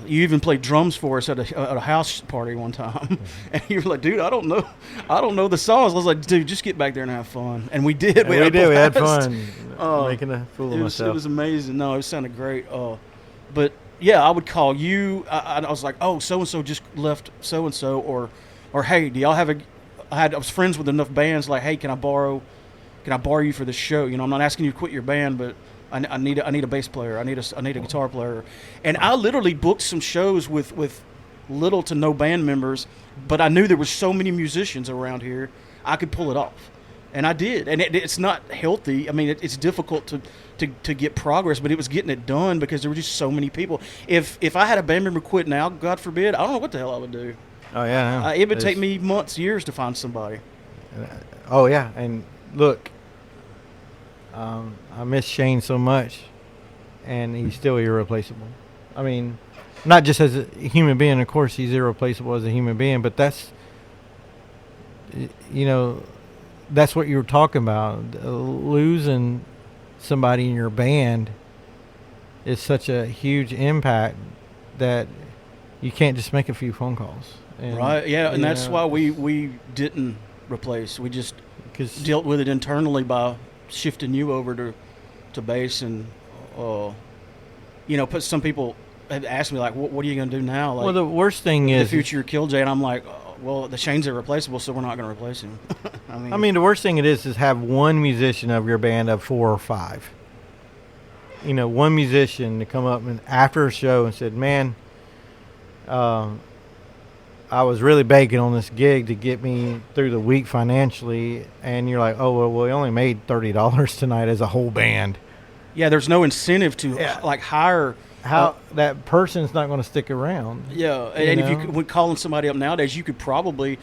You even played drums for us at a house party one time, and you were like, "Dude, I don't know the songs." I was like, "Dude, just get back there and have fun." And we did. We had fun making a fool of myself. It was amazing. No, it sounded great. But yeah, I would call you. I was like, "Oh, so and so just left so and so," or "Hey, do y'all have I was friends with enough bands. Like, hey, can I borrow you for this show? I'm not asking you to quit your band, but I need a bass player. I need a guitar player." And I literally booked some shows with little to no band members, but I knew there were so many musicians around here, I could pull it off. And I did. And it's not healthy. I mean, it's difficult to get progress, but it was getting it done because there were just so many people. If I had a band member quit now, God forbid, I don't know what the hell I would do. Oh, yeah. It would take me months, years to find somebody. Oh, yeah. And look, I miss Shane so much, and he's still irreplaceable. I mean, not just as a human being. Of course, he's irreplaceable as a human being, but that's what you were talking about. Losing somebody in your band is such a huge impact that you can't just make a few phone calls. And, right, yeah, and that's why we didn't replace. We just dealt with it internally by shifting you over to bass. And, but some people have asked me, like, what are you going to do now? Like, well, the worst thing is the future of Killjoy, and I'm like, well, the Shane's irreplaceable, so we're not going to replace him. I mean, the worst thing it is have one musician of your band of 4 or 5. One musician to come up and after a show and said, "Man, I was really banking on this gig to get me through the week financially," and you're like, "Oh, well, we only made $30 tonight as a whole band." Yeah, there's no incentive to hire. How that person's not going to stick around. Yeah, and if you could, when calling somebody up nowadays, you could probably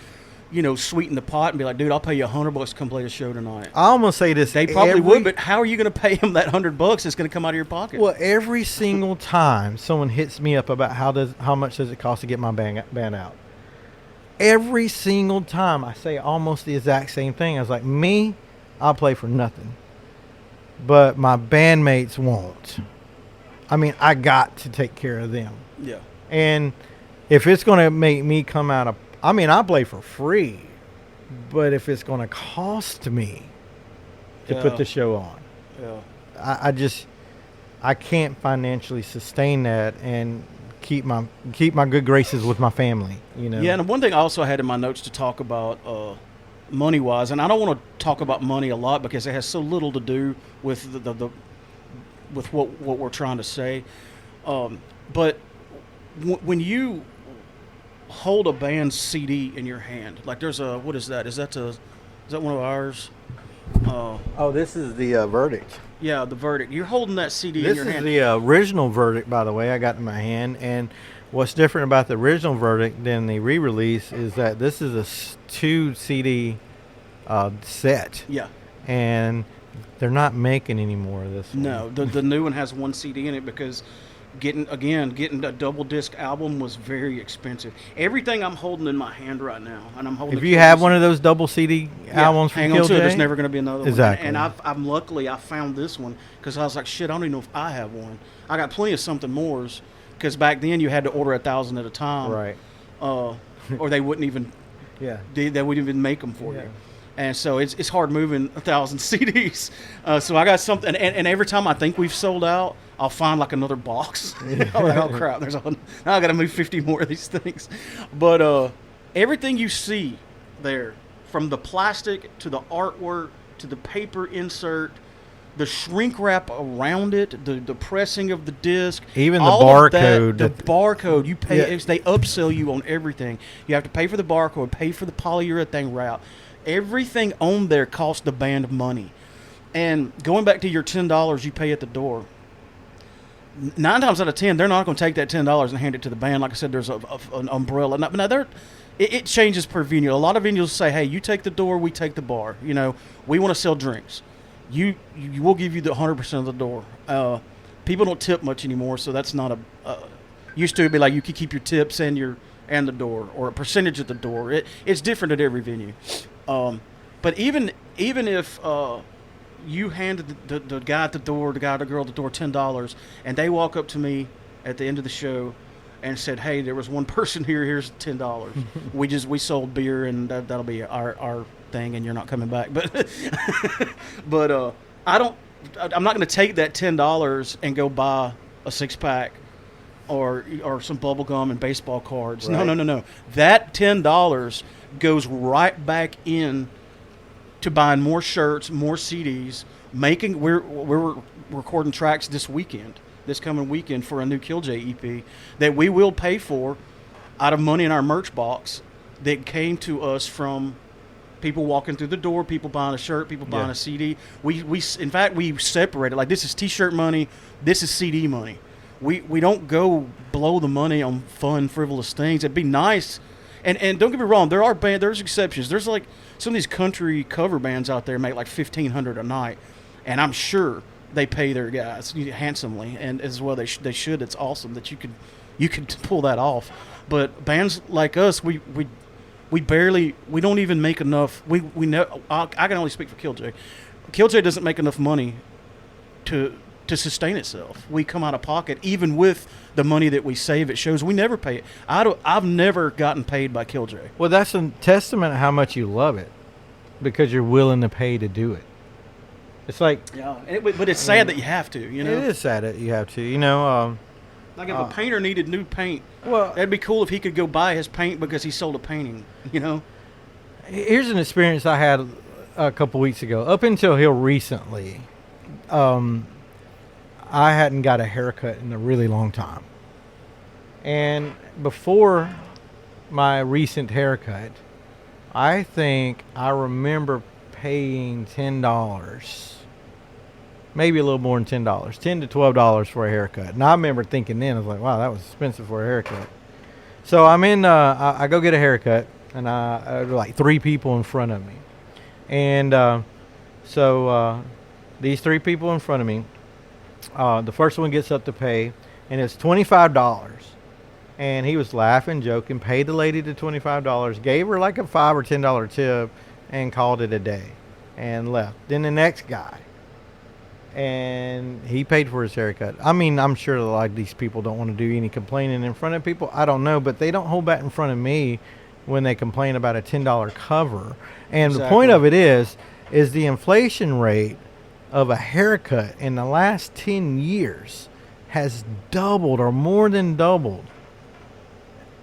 sweeten the pot and be like, dude, I'll pay you $100 to come play the show tonight. I almost say this. They probably would, but how are you going to pay them that $100 that's going to come out of your pocket? Well, every single time someone hits me up about how much does it cost to get my band out, every single time I say almost the exact same thing. I was like, me, I'll play for nothing, but my bandmates won't. I mean, I got to take care of them. Yeah. And if it's going to make me come out of, I play for free, but if it's going to cost me to put the show on, I can't financially sustain that and keep my good graces with my family. Yeah, and one thing I also had in my notes to talk about money wise, and I don't want to talk about money a lot because it has so little to do with with what we're trying to say. But when you hold a band's CD in your hand, like there's what is that? Is that one of ours? This is the Verdict. Yeah, the Verdict. You're holding that CD in your hand. This is the original Verdict, by the way. I got in my hand, and what's different about the original Verdict than the re-release is that this is a 2 CD set. Yeah. And they're not making any more of this one. No, the new one has 1 CD in it because getting a double disc album was very expensive. Everything I'm holding in my hand right now, and I'm holding. If you have one of those double CD albums from hang on to it. There's never going to be another exactly. one. And I'm luckily I found this one because I was like, shit, I don't even know if I have one. I got plenty of something mores because back then you had to order 1,000 at a time, right? Or they wouldn't even. Yeah. They wouldn't even make them for you. And so it's hard moving 1,000 CDs. So I got something, and every time I think we've sold out, I'll find like another box. Like, oh crap! Now I got to move 50 more of these things. But everything you see there, from the plastic to the artwork to the paper insert, the shrink wrap around it, the pressing of the disc, even the barcode. The barcode you pay. They upsell you on everything. You have to pay for the barcode, pay for the polyurethane wrap. Everything on there costs the band money. And going back to your $10 you pay at the door, 9 times out of 10, they're not going to take that $10 and hand it to the band. Like I said, there's an umbrella. Now it changes per venue. A lot of venues say, hey, you take the door, we take the bar. We want to sell drinks. You will give you the 100% of the door. People don't tip much anymore, so that's not used to be like you could keep your tips and the door, or a percentage of the door. It's different at every venue. But even if you handed the guy at the door, the girl at the door $10, and they walk up to me at the end of the show and said, "Hey, there was one person here. Here's $10. we sold beer, and that'll be our thing, and you're not coming back." But I'm not going to take that $10 and go buy a 6-pack or some bubble gum and baseball cards. Right. No. That $10 goes right back in to buying more shirts, more CDs, we're recording tracks this coming weekend for a new Killjoy EP that we will pay for out of money in our merch box that came to us from people walking through the door, people buying a shirt, people buying a CD. We in fact we separated, like this is T-shirt money, this is CD money. We don't go blow the money on fun, frivolous things. It'd be nice. And don't get me wrong, there's exceptions. There's like some of these country cover bands out there make like $1,500 a night, and I'm sure they pay their guys handsomely, and as well they should. It's awesome that you could pull that off. But bands like us, we don't even make enough. I can only speak for Killjoy. Killjoy doesn't make enough money to sustain itself. We come out of pocket, even with the money that we save at shows. We never pay it. I've never gotten paid by Killjoy. Well, that's a testament to how much you love it, because you're willing to pay to do it. It's like, but it's sad that you have to. It is sad that you have to. Like if a painter needed new paint, well, that'd be cool if he could go buy his paint because he sold a painting. Here's an experience I had a couple weeks ago. Up until here recently, I hadn't got a haircut in a really long time. And before my recent haircut, I think I remember paying $10, maybe a little more than $10, $10 to $12 for a haircut. And I remember thinking then, I was like, wow, that was expensive for a haircut. So I'm in, I go get a haircut, and there were like 3 people in front of me, and so these 3 people in front of me, the first one gets up to pay, and it's $25. And he was laughing, joking, paid the lady the $25, gave her like a $5 or $10 tip, and called it a day, and left. Then the next guy, and he paid for his haircut. I mean, I'm sure a lot of these people don't want to do any complaining in front of people. I don't know, but they don't hold back in front of me when they complain about a $10 cover. And the point of it is the inflation rate of a haircut in the last 10 years has doubled or more than doubled.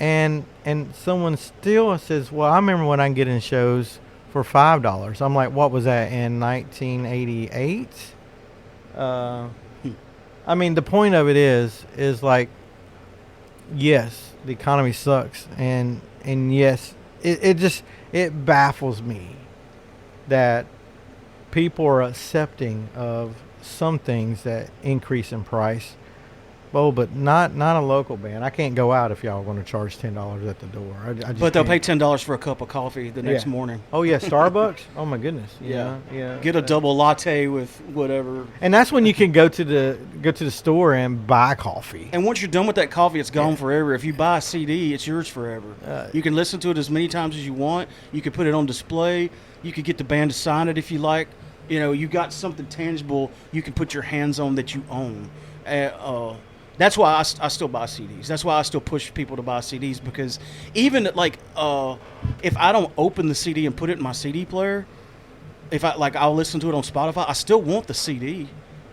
And someone still says, well, I remember when I get in shows for $5. I'm like, what was that, in 1988? I mean, the point of it is like, yes, the economy sucks. And yes, it baffles me that people are accepting of some things that increase in price. Oh, but not a local band. I can't go out if y'all are going to charge $10 at the door. I just But they'll can't. pay $10 for a cup of coffee the next morning. Oh yeah, Starbucks. Oh my goodness. Yeah. Yeah. Get a double latte with whatever. And that's when you can go to the store and buy coffee. And once you're done with that coffee, it's gone forever. If you buy a CD, it's yours forever. You can listen to it as many times as you want. You can put it on display. You could get the band to sign it if you like. You know, you got something tangible you can put your hands on that you own. That's why I still buy CDs. That's why I still push people to buy CDs, because even like if I don't open the CD and put it in my CD player, if I'll listen to it on Spotify, I still want the CD.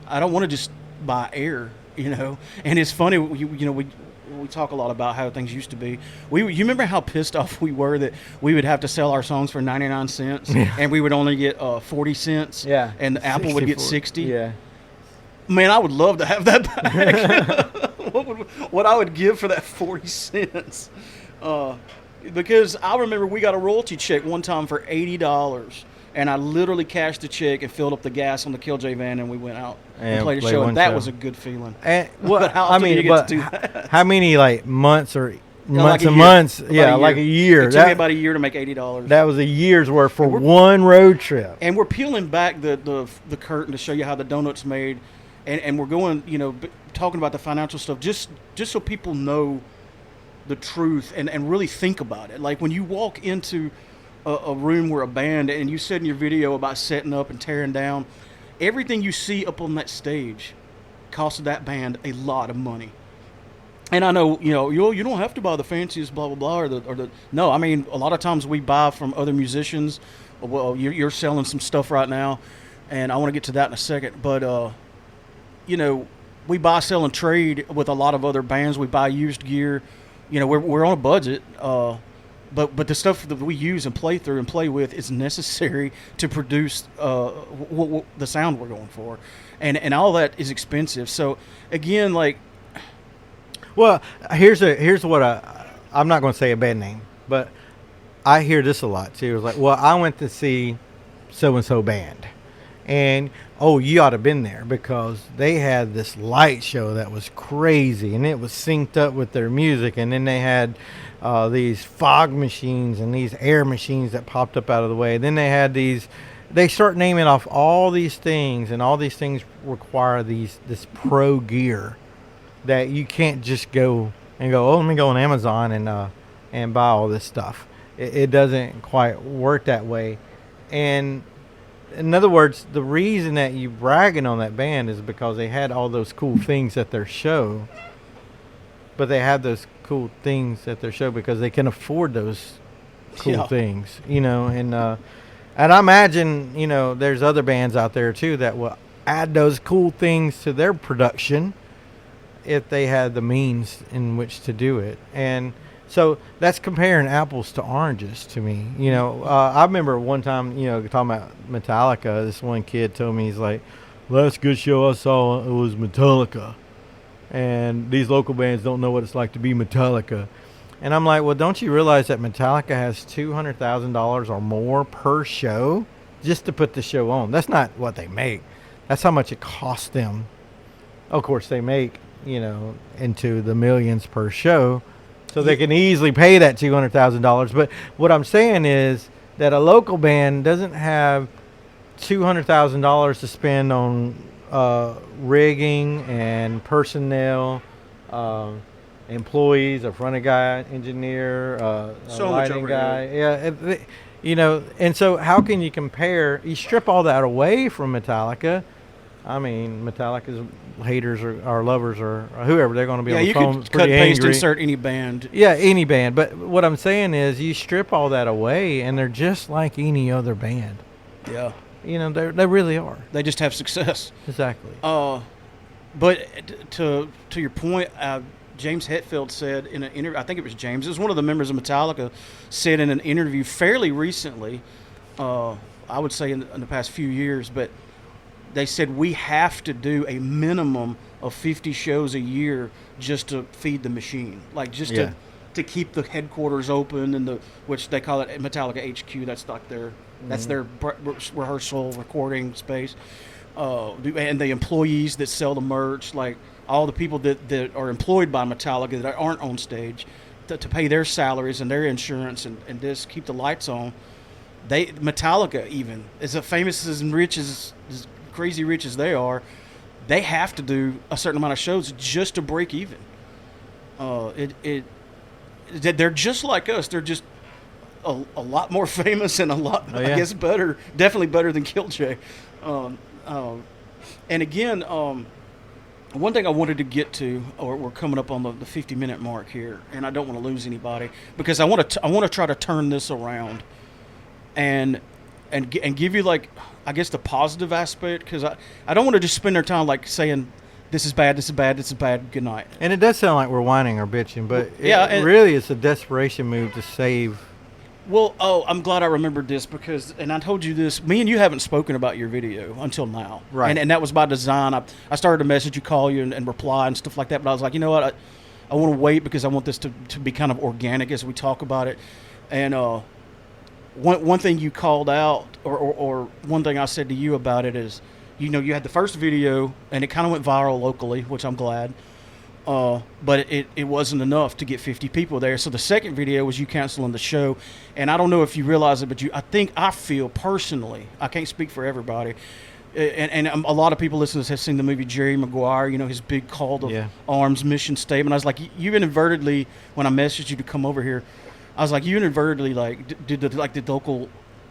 I don't want to just buy air, you know. And it's funny, we talk a lot about how things used to be. You remember how pissed off we were that we would have to sell our songs for 99 cents and we would only get 40 cents. Yeah. And Apple would get 60. Yeah. Man, I would love to have that back. What I would give for that 40 cents. Because I remember we got a royalty check one time for $80. And I literally cashed the check and filled up the gas on the Killjoy van, and we went out and played a show. And that was a good feeling. And, but how often do you get to do that? How many months or months like and months? Yeah, like a year. It took me about a year to make $80. That was a year's worth for one road trip. And we're peeling back the curtain to show you how the donut's made. And we're going, talking about the financial stuff just so people know the truth and really think about it. Like when you walk into a room where a band, and you said in your video about setting up and tearing down, everything you see up on that stage costed that band a lot of money. And I know, you don't have to buy the fanciest blah, blah, blah, or the no, I mean, a lot of times we buy from other musicians. Well, you're selling some stuff right now, and I want to get to that in a second. But, we buy, sell, and trade with a lot of other bands. We buy used gear. We're on a budget. But the stuff that we use and play through and play with is necessary to produce the sound we're going for. And all that is expensive. So, again, like... Well, here's what I'm not going to say a bad name, but I hear this a lot, too. It's like, well, I went to see so-and-so band. And, you ought to have been there because they had this light show that was crazy, and it was synced up with their music. And then they had these fog machines and these air machines that popped up out of the way. Then they had they start naming off all these things, and all these things require this pro gear that you can't just go and go, let me go on Amazon and buy all this stuff. It doesn't quite work that way. And in other words, the reason that you bragging on that band is because they had all those cool things at their show. But they have those cool things at their show because they can afford those cool things, And I imagine, there's other bands out there too that will add those cool things to their production if they had the means in which to do it. And so that's comparing apples to oranges to me. I remember one time, talking about Metallica, this one kid told me, he's like, last good show I saw, it was Metallica. And these local bands don't know what it's like to be Metallica. And I'm like, well, don't you realize that Metallica has $200,000 or more per show just to put the show on? That's not what they make. That's how much it costs them. Of course, they make, into the millions per show So they can easily pay that $200,000. But what I'm saying is that a local band doesn't have $200,000 to spend on rigging and personnel, employees, a front guy, engineer, a So much lighting overhead. guy. And so how can you compare? You strip all that away from Metallica. I mean, Metallica's haters or lovers or whoever, they're going to be Yeah, on the you phone could cut, pretty paste, angry. insert any band. Yeah, any band. But what I'm saying is you strip all that away, and they're just like any other band. Yeah, They really are. they just have success. Exactly. But to your point, James Hetfield said in an interview, I think it was James, it was one of the members of Metallica, said in an interview fairly recently, I would say in the past few years, but they said we have to do a minimum of 50 shows a year just to feed the machine, like just to keep the headquarters open and which they call it Metallica HQ. That's like their rehearsal recording space. And the employees that sell the merch, like all the people that are employed by Metallica that aren't on stage, to pay their salaries and their insurance and just keep the lights on. Metallica, even as famous as rich as crazy rich as they are, they have to do a certain amount of shows just to break even. They're just like us. They're just a lot more famous and a lot, I guess, better. Definitely better than Killjoy. And again, one thing I wanted to get to, or we're coming up on the 50-minute mark here, and I don't want to lose anybody because I want to try to turn this around, and give you, like, I guess, the positive aspect, because I don't want to just spend their time like saying this is bad, this is bad, this is bad, good night. And it does sound like we're whining or bitching, but really it's a desperation move to save. Well, I'm glad I remembered this because, and I told you this, me and you haven't spoken about your video until now. Right. And that was by design. I started to message you, call you, and reply and stuff like that, but I was like, you know what, I want to wait because I want this to be kind of organic as we talk about it. And one thing you called out, or one thing I said to you about it is, you had the first video, and it kind of went viral locally, which I'm glad. But it wasn't enough to get 50 people there. So the second video was you canceling the show. And I don't know if you realize it, but I feel personally, I can't speak for everybody, and a lot of people listening to this have seen the movie Jerry Maguire, his big call to arms mission statement. I was like, you inadvertently, when I messaged you to come over here, I was like, you inadvertently did the local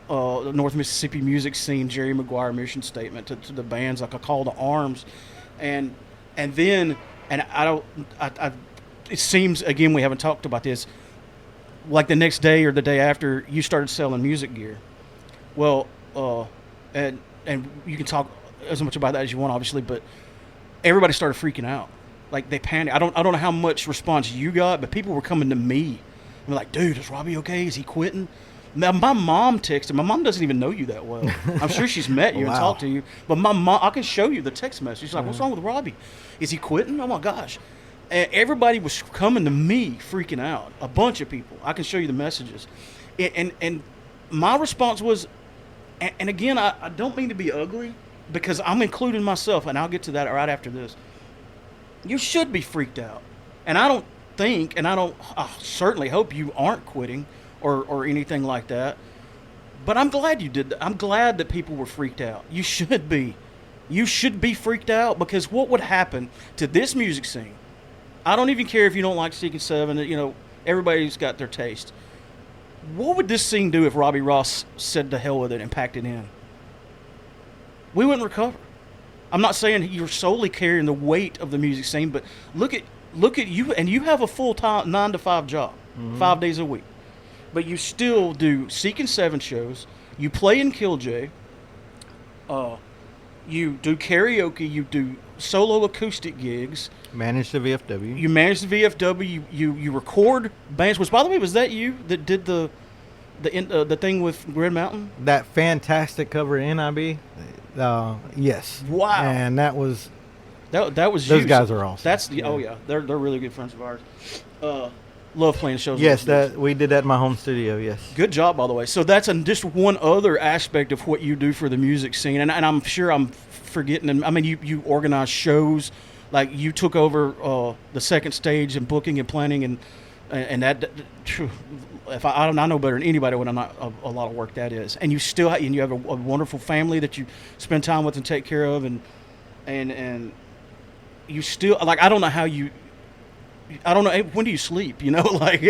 North Mississippi music scene Jerry Maguire mission statement to the bands, like a call to arms. And then... And it seems, again, we haven't talked about this, like the next day or the day after, you started selling music gear. Well, and you can talk as much about that as you want, obviously, but everybody started freaking out. Like, they panicked. I don't know how much response you got, but people were coming to me. They're like, dude, is Robbie okay? Is he quitting? My mom texted. My mom doesn't even know you that well. I'm sure she's met you and talked to you. But my mom, I can show you the text message. She's like, what's wrong with Robbie? Is he quitting? Oh, my gosh. And everybody was coming to me freaking out. A bunch of people. I can show you the messages. And my response was, and again, I don't mean to be ugly because I'm including myself, and I'll get to that right after this. You should be freaked out. And I don't think, and I certainly hope you aren't quitting or anything like that. But I'm glad you did that. I'm glad that people were freaked out. You should be. You should be freaked out because what would happen to this music scene? I don't even care if you don't like Seeking Seven. Everybody's got their taste. What would this scene do if Robbie Ross said to hell with it and packed it in? We wouldn't recover. I'm not saying you're solely carrying the weight of the music scene, but look at you, and you have a full-time 9-to-5 job, 5 days a week. But you still do Seeking Seven shows. You play in Killjoy. You do karaoke. You do solo acoustic gigs. Manage the VFW. You manage the VFW. You record bands. Which, by the way, was that you that did the thing with Red Mountain? That fantastic cover in NIB. Yes. Wow. And that was those you. Guys are awesome. That's oh yeah, they're really good friends of ours. Love playing shows. Yes, we did that in my home studio. Yes. Good job, by the way. So that's just one other aspect of what you do for the music scene, and I'm sure I'm forgetting. I mean, you organize shows, like you took over the second stage and booking and planning and and that, if I know better than anybody what a lot of work that is. And you still and you have a wonderful family that you spend time with and take care of, and you still, like, I don't know how you. I don't know, when do you sleep? You know, like,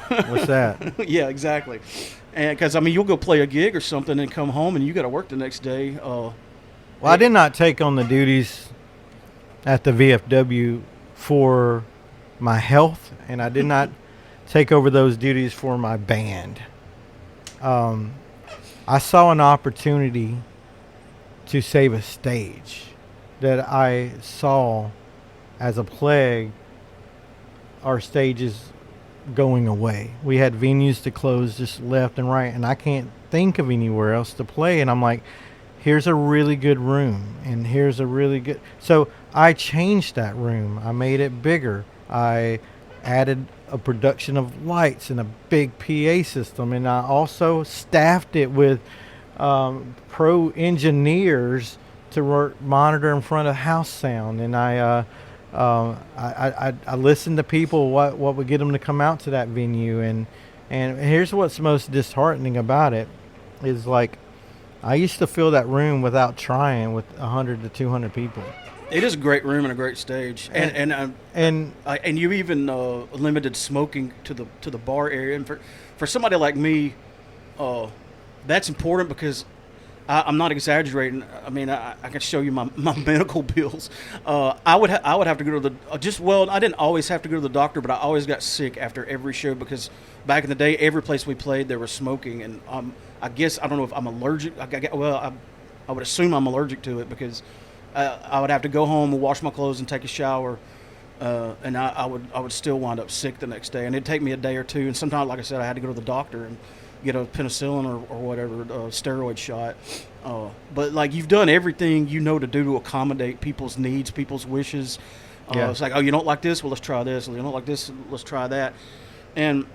What's that? yeah, exactly. And because I mean, you'll go play a gig or something and come home and you got to work the next day. Well, I did not take on the duties at the VFW for my health, and I did not take over those duties for my band. I saw an opportunity to save a stage that I saw as a plague. Our stages going away. We had venues to close just left and right, and I can't think of anywhere else to play. And I'm like, here's a really good room, and here's a really good. So I changed that room. I made it bigger. I added a production of lights and a big PA system, and I also staffed it with pro engineers to monitor in front of house sound. And I listened to people, what would get them to come out to that venue, and here's what's most disheartening about it is, like, I used to fill that room without trying with 100 to 200 people. It is a great room and a great stage, and you even limited smoking to the bar area. And for somebody like me, that's important because I'm not exaggerating. I mean, I can show you my medical bills. I would have to go to the I didn't always have to go to the doctor, but I always got sick after every show because back in the day, every place we played there was smoking, and I guess I don't know if I'm allergic. I would assume I'm allergic to it because I would have to go home and wash my clothes and take a shower, and I would still wind up sick the next day, and it'd take me a day or two. And sometimes, like I said, I had to go to the doctor and get a penicillin or whatever, steroid shot. But like, you've done everything you know to do to accommodate people's needs, people's wishes. It's like, oh, you don't like this? Well, let's try this. You don't like this? Let's try that. And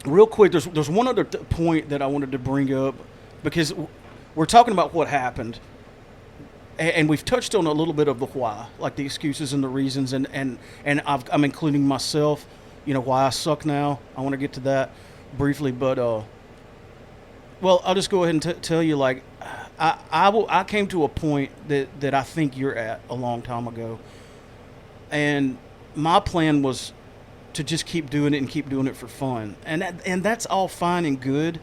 real quick, there's one other point that I wanted to bring up because we're talking about what happened. And we've touched on a little bit of the why, like the excuses and the reasons. And I'm including myself, you know, why I suck now. I want to get to that briefly, but well, I'll just go ahead and tell you, like, I came to a point that I think you're at a long time ago, and my plan was to just keep doing it and keep doing it for fun, and that's all fine and good.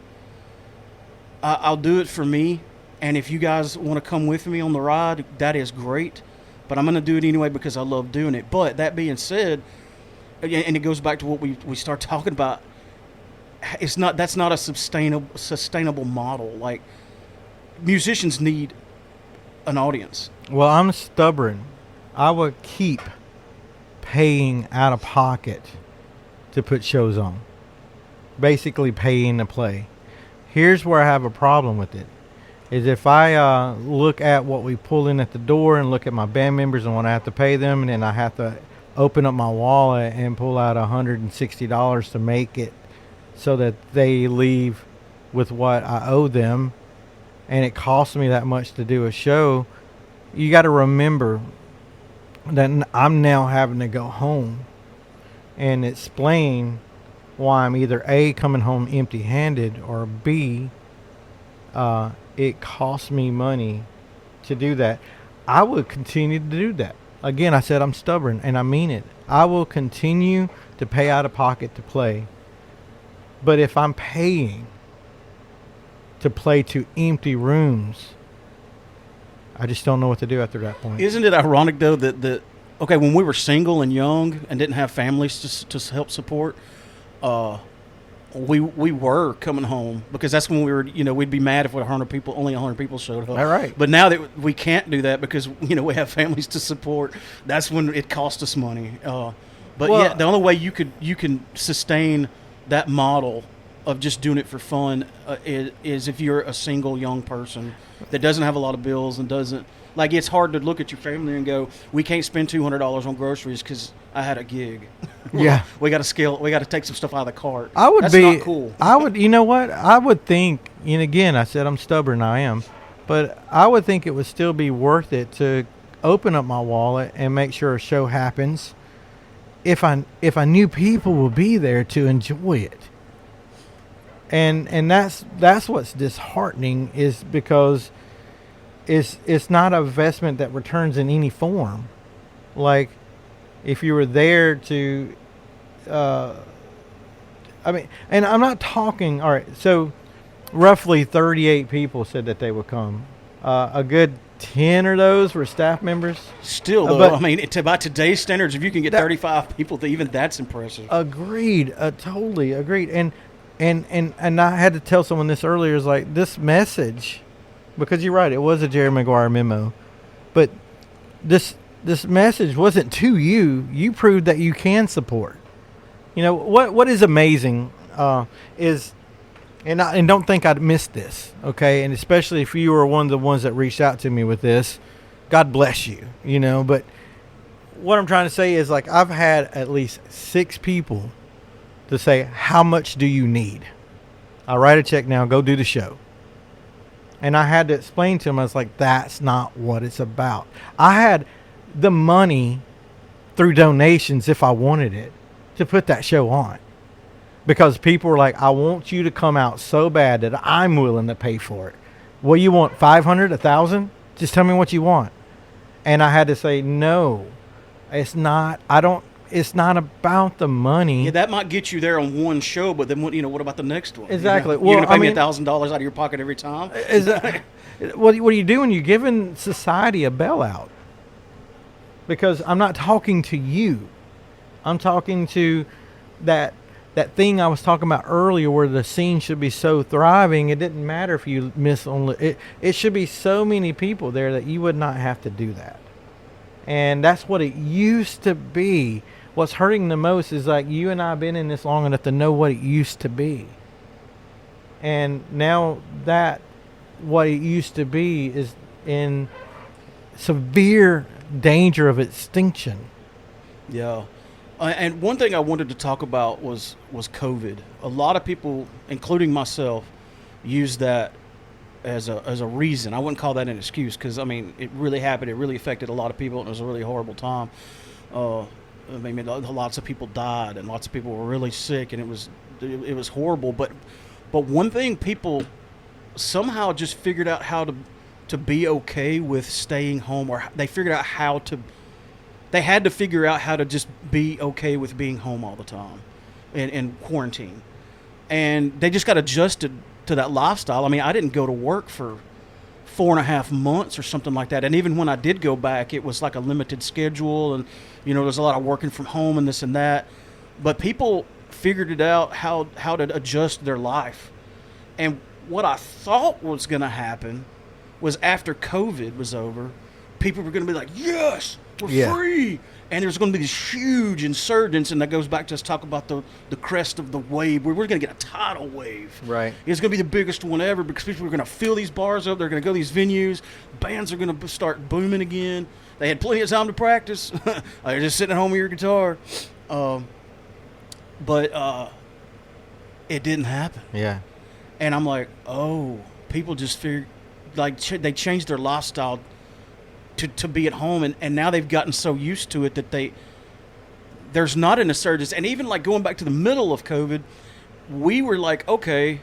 I'll do it for me, and if you guys want to come with me on the ride, that is great, but I'm going to do it anyway because I love doing it. But that being said, and it goes back to what we start talking about, that's not a sustainable model. Like, musicians need an audience. Well, I'm stubborn. I would keep paying out of pocket to put shows on. Basically paying to play. Here's where I have a problem with it. Is if I look at what we pull in at the door and look at my band members and what I have to pay them, and then I have to open up my wallet and pull out $160 to make it so that they leave with what I owe them, and it costs me that much to do a show, you got to remember that I'm now having to go home and explain why I'm either A, coming home empty-handed, or B, it costs me money to do that. I would continue to do that. Again, I said I'm stubborn, and I mean it. I will continue to pay out of pocket to play. But if I'm paying to play to empty rooms, I just don't know what to do after that point. Isn't it ironic, though, that okay, when we were single and young and didn't have families to help support, we were coming home because that's when we were, you know, we'd be mad if only 100 people showed up. All right. But now that we can't do that because, you know, we have families to support, that's when it costs us money. Yeah, the only way you can sustain that model of just doing it for fun is if you're a single young person that doesn't have a lot of bills and doesn't, like, it's hard to look at your family and go, we can't spend $200 on groceries because I had a gig. Yeah. we got to take some stuff out of the cart. That's not cool. You know what? I would think, and again, I said I'm stubborn, I am, but I would think it would still be worth it to open up my wallet and make sure a show happens if I knew people will be there to enjoy it. And that's what's disheartening, is because it's not an investment that returns in any form. Like, if you were there to, I mean, and I'm not talking, all right, so roughly 38 people said that they would come. A good 10 of those were staff members. Still, though, but I mean, by today's standards, if you can get 35 people, even that's impressive. Agreed. Totally agreed. And I had to tell someone this earlier, is like, this message, because you're right, it was a Jerry Maguire memo, but this message wasn't to you. You proved that you can support. You know, what is amazing is, and don't think I'd missed this, okay? And especially if you were one of the ones that reached out to me with this, God bless you, you know. But what I'm trying to say is, like, I've had at least 6 people to say, how much do you need? I'll write a check now, go do the show. And I had to explain to them, I was like, that's not what it's about. I had the money through donations, if I wanted it, to put that show on. Because people were like, I want you to come out so bad that I'm willing to pay for it. What do you want, 500, 1,000? Just tell me what you want. And I had to say, no, it's not. It's not about the money. Yeah, that might get you there on one show, but then what about the next one? Exactly. You're going to pay me $1,000 out of your pocket every time? What are you doing? You're giving society a bailout. Because I'm not talking to you. I'm talking to that thing I was talking about earlier, where the scene should be so thriving. It didn't matter if you miss only. It should be so many people there that you would not have to do that. And that's what it used to be. What's hurting the most is, like, you and I have been in this long enough to know what it used to be. And now that what it used to be is in severe danger of extinction. Yeah. And one thing I wanted to talk about was COVID. A lot of people, including myself, use that as a reason. I wouldn't call that an excuse, because, I mean, it really happened. It really affected a lot of people, and it was a really horrible time. I mean, lots of people died, and lots of people were really sick, and it was horrible. But one thing, people somehow just figured out how to be okay with staying home, or they figured out how to. They had to figure out how to just be okay with being home all the time and quarantine. And they just got adjusted to that lifestyle. I mean, I didn't go to work for 4.5 months or something like that. And even when I did go back, it was like a limited schedule. And, there's a lot of working from home and this and that. But people figured it out how to adjust their life. And what I thought was going to happen was, after COVID was over, people were going to be like, yes, we're free. And there's going to be this huge insurgence, and that goes back to us talking about the crest of the wave. We're going to get a tidal wave. Right. It's going to be the biggest one ever, because people are going to fill these bars up. They're going to go to these venues. Bands are going to start booming again. They had plenty of time to practice. They're just sitting at home with your guitar. But it didn't happen. Yeah. And I'm like, oh, people just figured, like, they changed their lifestyle to be at home, and now they've gotten so used to it that there's not an insurgence. And even, like, going back to the middle of COVID, we were like, okay,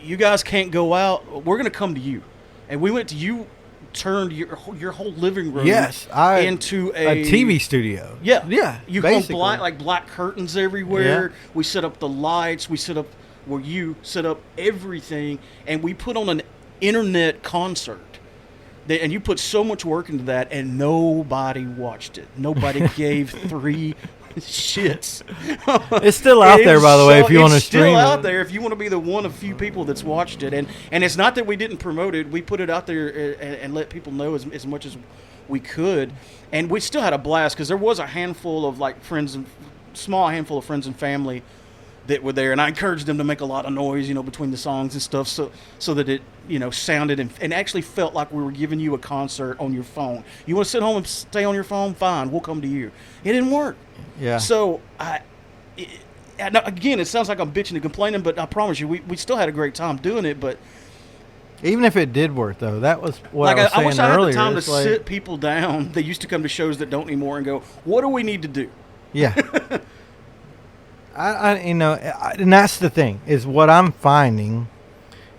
you guys can't go out. We're going to come to you. And we went to you, turned your whole living room into a TV studio. Yeah. Yeah. You go black curtains everywhere. Yeah. We set up the lights. We set up where you set up everything. And we put on an internet concert. And you put so much work into that, and nobody watched it. Nobody gave 3 shits. It's still out there, by the way, if you want to stream it. It's still out there if you want to be the one of few people that's watched it. And it's not that we didn't promote it. We put it out there and let people know as much as we could. And we still had a blast, because there was a handful of, like, small handful of friends and family that were there, and I encouraged them to make a lot of noise, between the songs and stuff, so that it, sounded and actually felt like we were giving you a concert on your phone. You want to sit home and stay on your phone? Fine, we'll come to you. It didn't work. Yeah. So again, it sounds like I'm bitching and complaining, but I promise you, we still had a great time doing it. But even if it did work, though, that was what I was saying earlier. I wish I had the time to sit people down. They used to come to shows that don't anymore and go, what do we need to do? Yeah. And that's the thing is what I'm finding.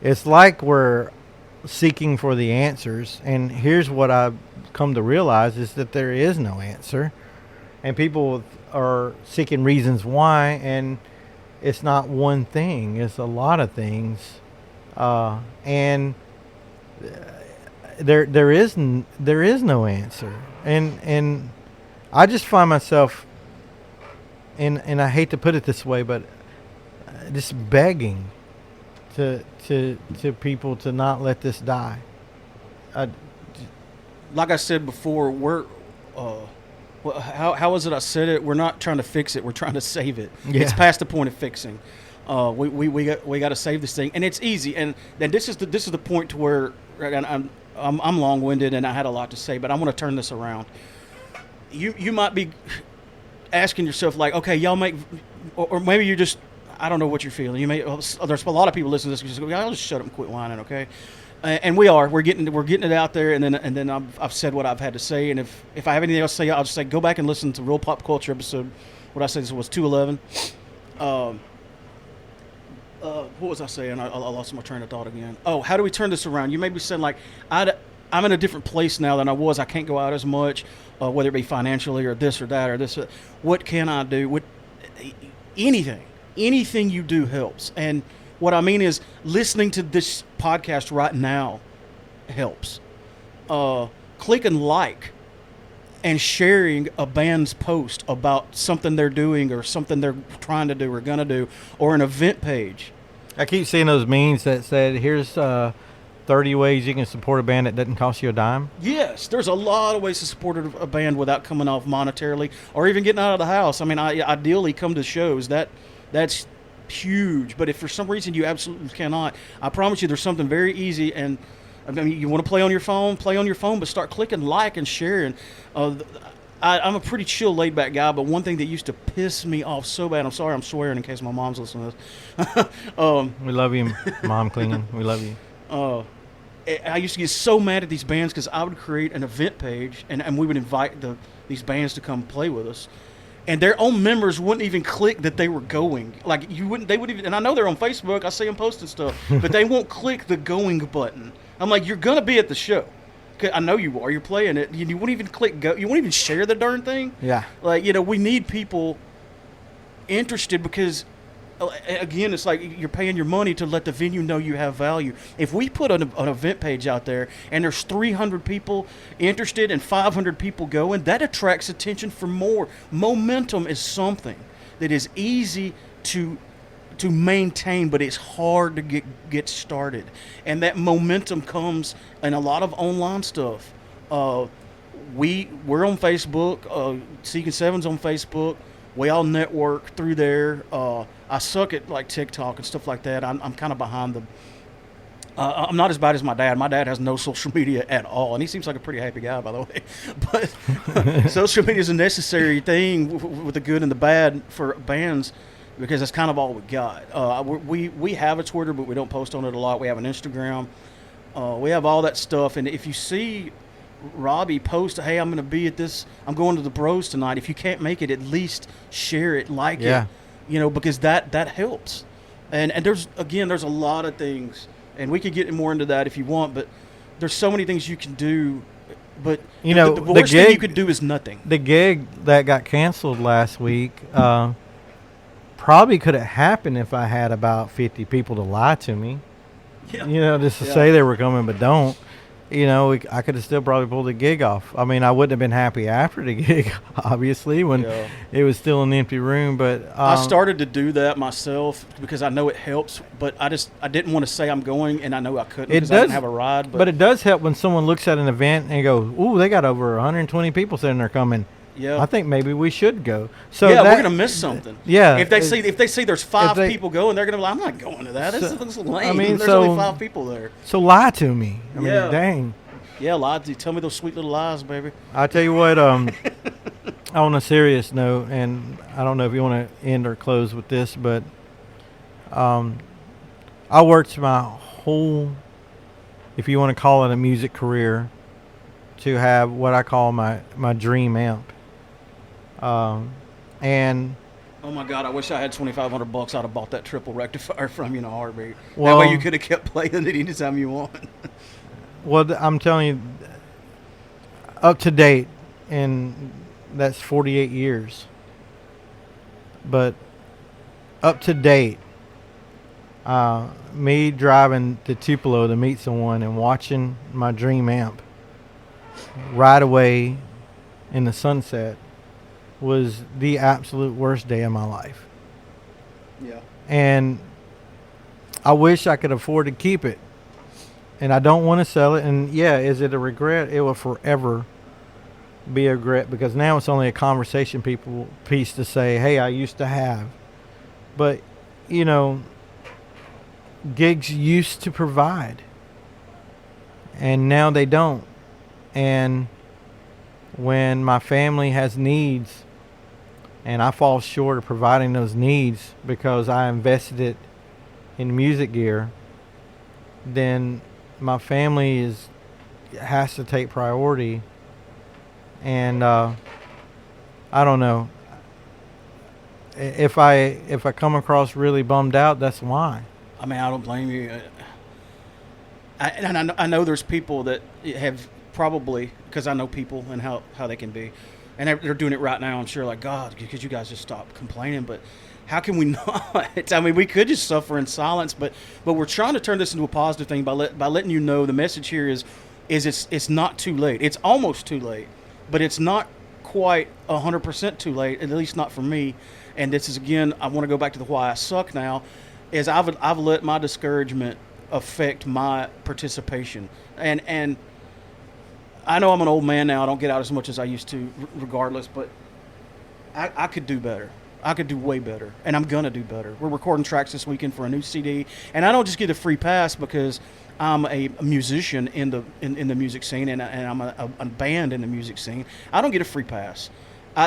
It's like we're seeking for the answers, and here's what I've come to realize is that there is no answer, and people are seeking reasons why, and it's not one thing; it's a lot of things, and there is no answer, and I just find myself, and I hate to put it this way, but just begging to people to not let this die. Like I said before, we're how is it I said it? We're not trying to fix it. We're trying to save it. Yeah. It's past the point of fixing. We got to save this thing, and it's easy. And this is the point to where, and I'm long winded, and I had a lot to say, but I want to turn this around. You might be asking yourself like, okay, y'all make, or maybe you're just, I don't know what you're feeling. You may there's a lot of people listening to this. Just go, I'll just shut up and quit whining, okay? And we're getting it out there, and then I've said what I've had to say, and if I have anything else to say, I'll just say go back and listen to Real Pop Culture episode. What I said this was 211. What was I saying? I lost my train of thought again. Oh, how do we turn this around? You may be saying like, I'm in a different place now than I was. I can't go out as much, whether it be financially or this or that or this. What can I do? Anything you do helps. And what I mean is listening to this podcast right now helps. Clicking like and sharing a band's post about something they're doing or something they're trying to do or going to do, or an event page. I keep seeing those memes that said, here's 30 ways you can support a band that doesn't cost you a dime. Yes, there's a lot of ways to support a band without coming off monetarily or even getting out of the house. I mean, ideally come to shows. That's huge. But if for some reason you absolutely cannot, I promise you there's something very easy. And I mean, you want to play on your phone, but start clicking like and sharing. I'm a pretty chill, laid-back guy, but one thing that used to piss me off so bad, I'm sorry I'm swearing in case my mom's listening to this. We love you, Mom Klingon. We love you. I used to get so mad at these bands because I would create an event page, and we would invite these bands to come play with us. And their own members wouldn't even click that they were going. Like, they would even, and I know they're on Facebook, I see them posting stuff, but they won't click the going button. I'm like, you're going to be at the show. I know you are. You're playing it. You won't even click go. You won't even share the darn thing. Yeah. Like, we need people interested because, again, it's like you're paying your money to let the venue know you have value. If we put an event page out there and there's 300 people interested and 500 people going, that attracts attention for more. Momentum is something that is easy to maintain, but it's hard to get started. And that momentum comes in a lot of online stuff. We're on Facebook. Seeking Seven's on Facebook. We all network through there. I suck at like TikTok and stuff like that. I'm kind of behind the. I'm not as bad as my dad. My dad has no social media at all, and he seems like a pretty happy guy, by the way. But social media is a necessary thing with the good and the bad for bands, because that's kind of all we got. We have a Twitter, but we don't post on it a lot. We have an Instagram. We have all that stuff. And if you see Robbie post, hey, I'm going to be at this, I'm going to the Bros tonight. If you can't make it, at least share it, like it, because that helps. And there's a lot of things, and we could get more into that if you want, but there's so many things you can do. But the worst thing you could do is nothing. The gig that got canceled last week, probably could have happened if I had about 50 people to lie to me. Yeah. Just to say they were coming but don't. I could have still probably pulled the gig off. I mean, I wouldn't have been happy after the gig, obviously, when it was still an empty room. But I started to do that myself because I know it helps. But I didn't want to say I'm going, and I know I couldn't because I didn't have a ride. But it does help when someone looks at an event and goes, "Ooh, they got over 120 people saying they're coming." Yeah, I think maybe we should go. So we're gonna miss something. Yeah, if they see there's 5 people going, they're gonna be like, I'm not going to that. This is lame. I mean, there's only 5 people there. So lie to me. I mean, dang. Yeah, lie to you. Tell me those sweet little lies, baby. I tell you what. On a serious note, and I don't know if you want to end or close with this, but I worked my whole, if you want to call it a music career, to have what I call my dream amp. And Oh my God! I wish I had $2,500. I'd have bought that triple rectifier from you in a heartbeat. That Well- way you could have kept playing it anytime you want. I'm telling you, up to date, and that's 48 years. But up to date, me driving to Tupelo to meet someone and watching my dream amp ride away in the sunset was the absolute worst day of my life. Yeah. And I wish I could afford to keep it. And I don't want to sell it. And yeah, is it a regret? It will forever be a regret, because now it's only a conversation piece to say, hey, I used to have. But, you know, gigs used to provide, and now they don't. And when my family has needs and I fall short of providing those needs because I invested it in music gear, then my family has to take priority. And I don't know, if I come across really bummed out, that's why. I mean, I don't blame you. I know there's people that have probably, because I know people and how they can be, and they're doing it right now. I'm sure, like, God, could you guys just stop complaining? But how can we not? I mean, we could just suffer in silence, but we're trying to turn this into a positive thing by letting you know the message here is it's not too late. It's almost too late, but it's not quite 100% too late, at least not for me. And this is, again, I want to go back to the why I suck now, is I've let my discouragement affect my participation. And I know I'm an old man now. I don't get out as much as I used to regardless, but I could do better. I could do way better, and I'm going to do better. We're recording tracks this weekend for a new CD, and I don't just get a free pass because I'm a musician in the music scene, and I'm a band in the music scene. I don't get a free pass.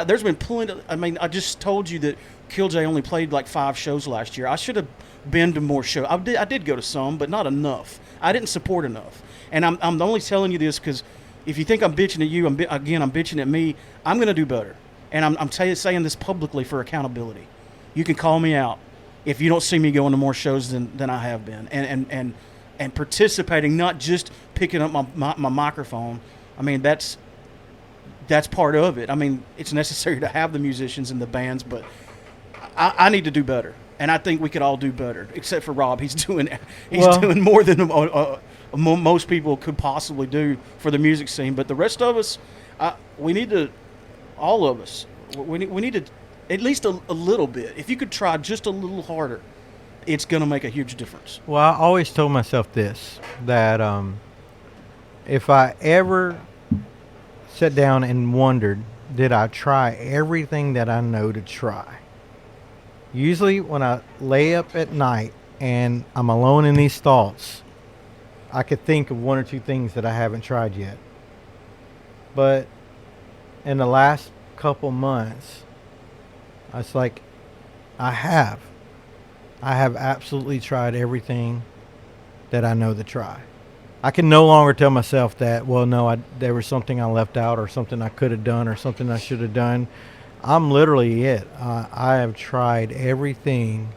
There's been plenty. I mean, I just told you that Killj only played like 5 shows last year. I should have been to more shows. I did go to some, but not enough. I didn't support enough, and I'm only telling you this because if you think I'm bitching at you, I'm bitching at me. I'm going to do better. And I'm saying this publicly for accountability. You can call me out if you don't see me going to more shows than I have been, and participating, not just picking up my microphone. I mean, that's part of it. I mean, it's necessary to have the musicians and the bands, but I need to do better, and I think we could all do better. Except for Robb, he's doing more than most people could possibly do for the music scene. But the rest of us, we need to. All of us, we need to at least a little bit. If you could try just a little harder, it's going to make a huge difference. Well, I always told myself this, that if I ever sat down and wondered, did I try everything that I know to try? Usually when I lay up at night and I'm alone in these thoughts, I could think of 1 or 2 things that I haven't tried yet. But in the last couple months, it's like I have absolutely tried everything that I know to try. I can no longer tell myself that, well, no, there was something I left out or something I could have done or something I should have done. I'm literally it. I have tried everything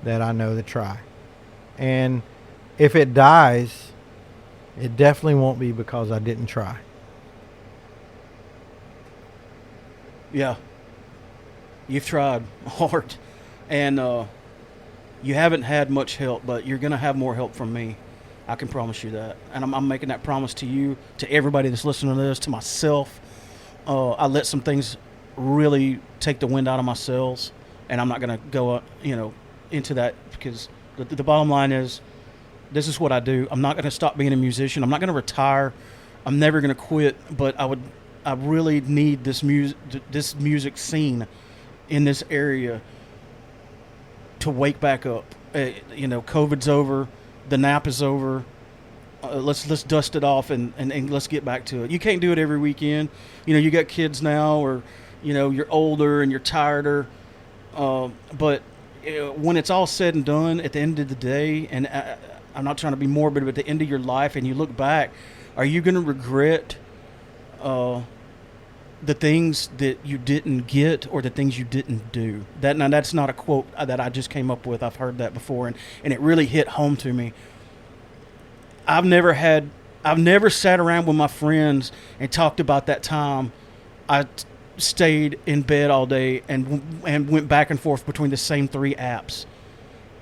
that I know to try. And if it dies, it definitely won't be because I didn't try. Yeah, you've tried hard, and you haven't had much help, but you're going to have more help from me. I can promise you that, and I'm making that promise to you, to everybody that's listening to this, to myself. I let some things really take the wind out of my sails, and I'm not going to go into that, because the bottom line is, this is what I do. I'm not going to stop being a musician. I'm not going to retire. I'm never going to quit, but I really need this music scene in this area to wake back up. COVID's over, the nap is over. Let's dust it off and let's get back to it. You can't do it every weekend. You got kids now, or you're older and you're tireder. But when it's all said and done, at the end of the day, and I'm not trying to be morbid, but at the end of your life, and you look back, are you going to regret the things that you didn't get or the things you didn't do. Now that's not a quote that I just came up with. I've heard that before, and it really hit home to me. I've never sat around with my friends and talked about that time I stayed in bed all day and went back and forth between the same 3 apps.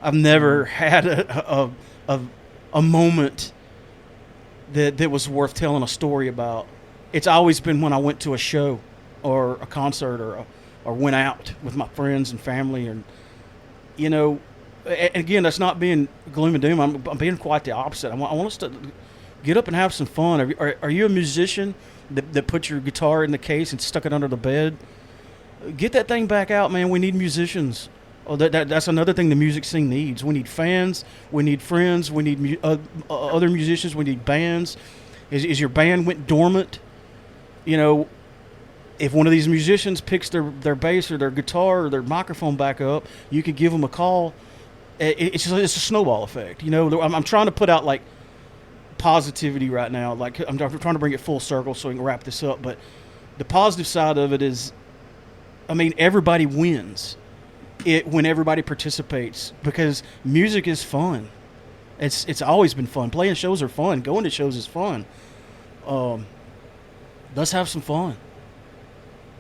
I've never had a moment that was worth telling a story about. It's always been when I went to a show or a concert or went out with my friends and family. And, and again, that's not being gloom and doom. I'm being quite the opposite. I want us to get up and have some fun. Are you a musician that put your guitar in the case and stuck it under the bed? Get that thing back out, man. We need musicians. Oh, that's another thing the music scene needs. We need fans. We need friends. We need other musicians. We need bands. Is your band went dormant? If one of these musicians picks their bass or their guitar or their microphone back up, you could give them a call. It's a snowball effect. I'm trying to put out like positivity right now. Like I'm trying to bring it full circle so we can wrap this up. But the positive side of it is, everybody wins when everybody participates, because music is fun. It's always been fun. Playing shows are fun. Going to shows is fun. Let's have some fun.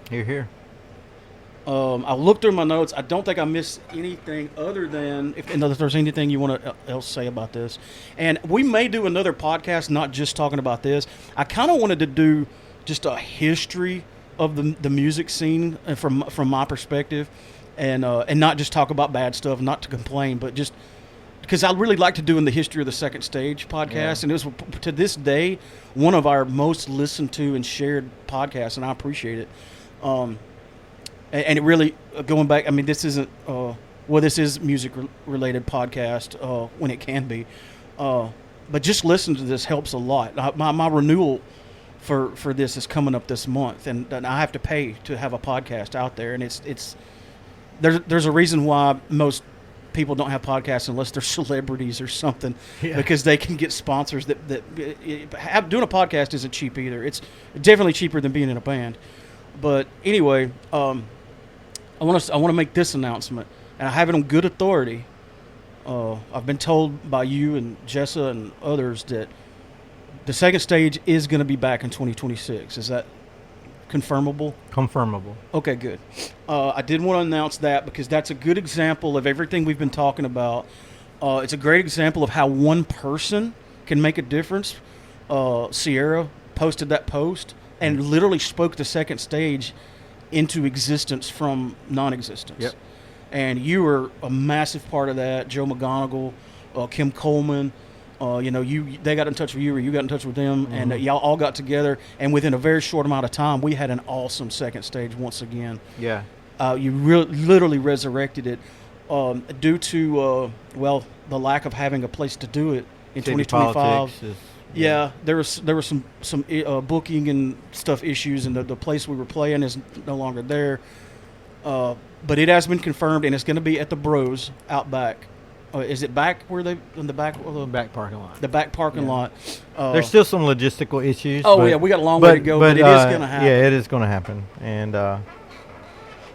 Here. I looked through my notes. I don't think I missed anything other than if there's anything you want to else say about this. And we may do another podcast, not just talking about this. I kind of wanted to do just a history of the music scene from my perspective, and not just talk about bad stuff, not to complain, but just because I really like to do in the history of the Second Stage podcast, and it was to this day one of our most listened to and shared podcasts, and I appreciate it. And it really going back. This isn't this is music related podcast when it can be, but just listening to this helps a lot. My renewal for this is coming up this month, and I have to pay to have a podcast out there, and it's there's a reason why most people don't have podcasts unless they're celebrities or something, because they can get sponsors that doing a podcast isn't cheap either. It's definitely cheaper than being in a band. But anyway, I want to make this announcement, and I have it on good authority. I've been told by you and Jessa and others that the Second Stage is going to be back in 2026. Is that confirmable? Confirmable. Okay, good. I did want to announce that because that's a good example of everything we've been talking about. It's a great example of how one person can make a difference. Sierra posted that post and literally spoke the Second Stage into existence from non-existence. Yep. And you were a massive part of that. Joe McGonigal, Kim Coleman, they got in touch with you, or you got in touch with them, and y'all all got together. And within a very short amount of time, we had an awesome Second Stage once again. Yeah. You literally resurrected it due to the lack of having a place to do it in City 2025. There was some booking and stuff issues, and the place we were playing is no longer there. But it has been confirmed, and it's going to be at the Bros out back. Is it back where they in the back of the back parking lot? The back parking lot. There's still some logistical issues. We got a long way to go, but it is going to happen. Yeah, it is going to happen, and.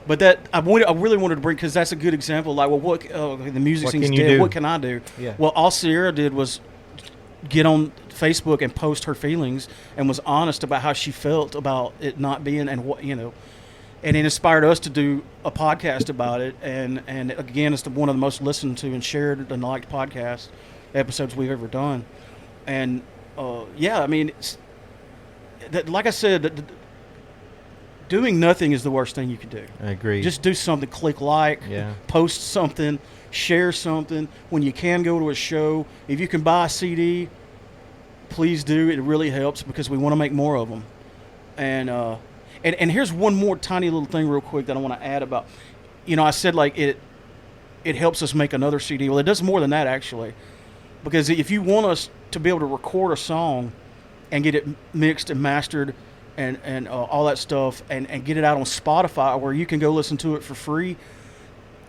But that I really wanted to bring, because that's a good example. Like, what the music scene's dead. What can I do? Yeah. Well, all Sierra did was get on Facebook and post her feelings, and was honest about how she felt about it not being, and what and it inspired us to do a podcast about it. And again, it's one of the most listened to and shared and liked podcast episodes we've ever done. And it's, like I said. Doing nothing is the worst thing you can do. I agree. Just do something. Click like, post something, share something. When you can go to a show, if you can buy a CD, please do. It really helps because we want to make more of them. And here's one more tiny little thing real quick that I want to add about. I said like it helps us make another CD. Well, it does more than that actually, because if you want us to be able to record a song and get it mixed and mastered and all that stuff, and get it out on Spotify where you can go listen to it for free.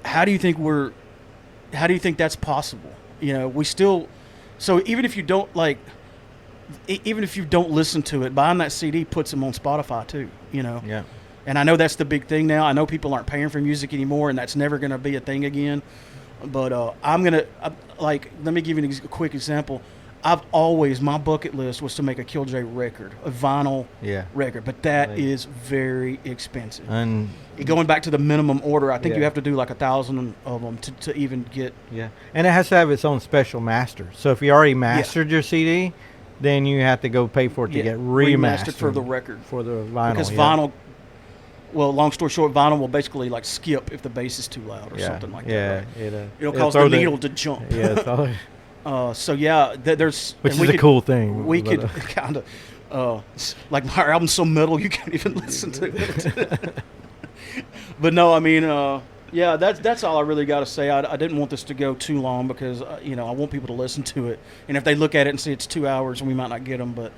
How do you think that's possible? We still, so even if you don't even if you don't listen to it, buying that CD puts them on Spotify too, you know. Yeah. And I know that's the big thing now. I know people aren't paying for music anymore, and that's never going to be a thing again. But let me give you a quick example. My bucket list was to make a Killjoy record, a vinyl record, but that is very expensive. And going back to the minimum order, I think you have to do like 1,000 of them to even get. Yeah, and it has to have its own special master. So if you already mastered your CD, then you have to go pay for it to get remastered for the record, for the vinyl. Because vinyl. Well, long story short, vinyl will basically like skip if the bass is too loud or something like that. Right? It'll cause the needle to jump. Yeah. There's which is a cool thing. We could kind of like our album's so metal you can't even listen to it. But no, I mean, that's all I really got to say. I didn't want this to go too long because I want people to listen to it, and if they look at it and see it's 2 hours, we might not get them. But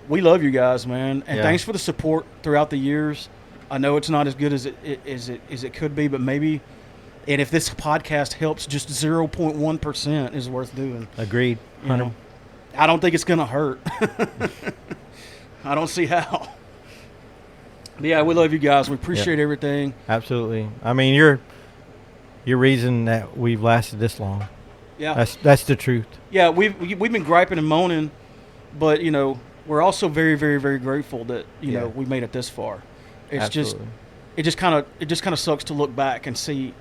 we love you guys, man, and thanks for the support throughout the years. I know it's not as good as it could be, but maybe. And if this podcast helps, just 0.1% is worth doing. Agreed. I don't think it's going to hurt. I don't see how. But yeah, we love you guys. We appreciate everything. Absolutely. I mean, you're reason that we've lasted this long. Yeah. That's the truth. Yeah, we've been griping and moaning, but we're also very, very, very grateful that we made it this far. It's Absolutely. it just kind of sucks to look back and see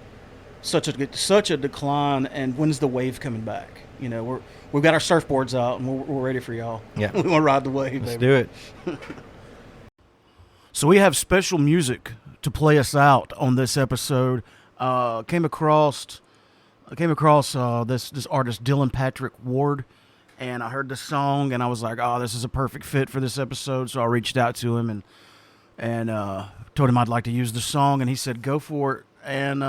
such a decline, and when's the wave coming back? We've got our surfboards out and we're ready for y'all. Yeah. We want to ride the wave. Let's baby. do it. So we have special music to play us out on this episode. Came across this artist Dylan Patrick Ward, and I heard the song and I was like, oh, this is a perfect fit for this episode. So I reached out to him and told him I'd like to use the song, and he said go for it. And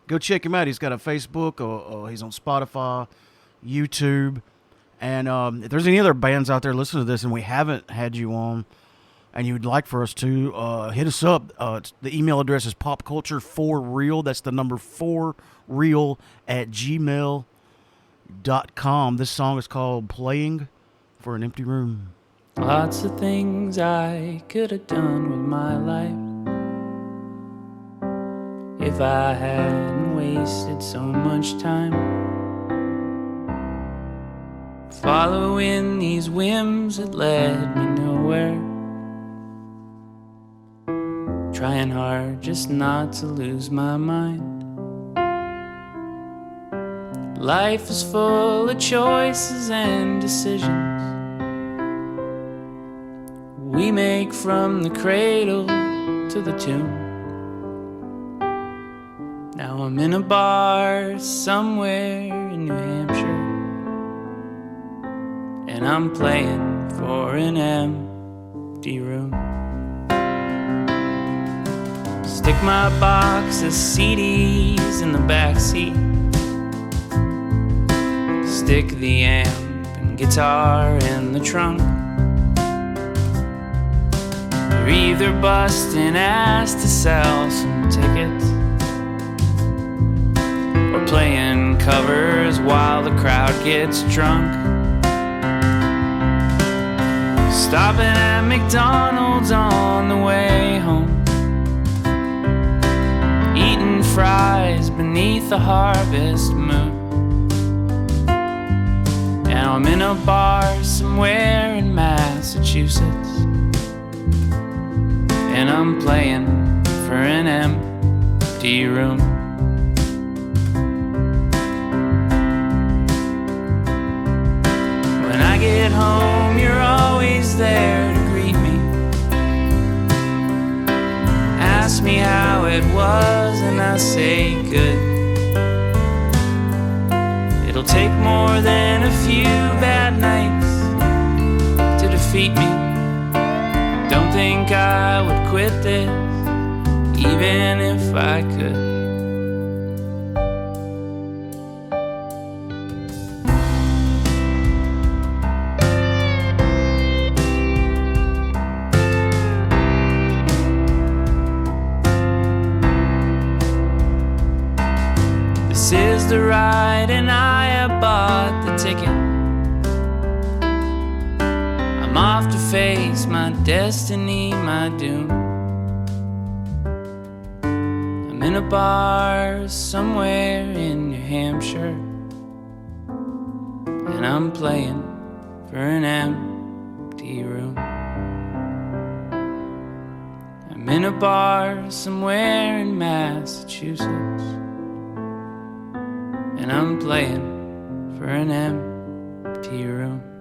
go check him out. He's got a Facebook, or he's on Spotify, YouTube. And if there's any other bands out there listening to this and we haven't had you on and you'd like for us to, hit us up. The email address is popculture4real. That's the number 4real @gmail.com. This song is called Playing for an Empty Room. Lots of things I could have done with my life if I hadn't wasted so much time following these whims that led me nowhere, trying hard just not to lose my mind. Life is full of choices and decisions we make from the cradle to the tomb. Now I'm in a bar somewhere in New Hampshire, and I'm playing for an empty room. Stick my box of CDs in the backseat, stick the amp and guitar in the trunk. You're either busting ass to sell some tickets or playing covers while the crowd gets drunk. Stopping at McDonald's on the way home, eating fries beneath the harvest moon. And I'm in a bar somewhere in Massachusetts, and I'm playing for an empty room. When I get home, you're always there to greet me, ask me how it was, and I say good. It'll take more than a few bad nights to defeat me. Don't think I would quit this, even if I could. This is the ride and I have bought the ticket. face my destiny, my doom. I'm in a bar somewhere in New Hampshire, and I'm playing for an empty room. I'm in a bar somewhere in Massachusetts, and I'm playing for an empty room.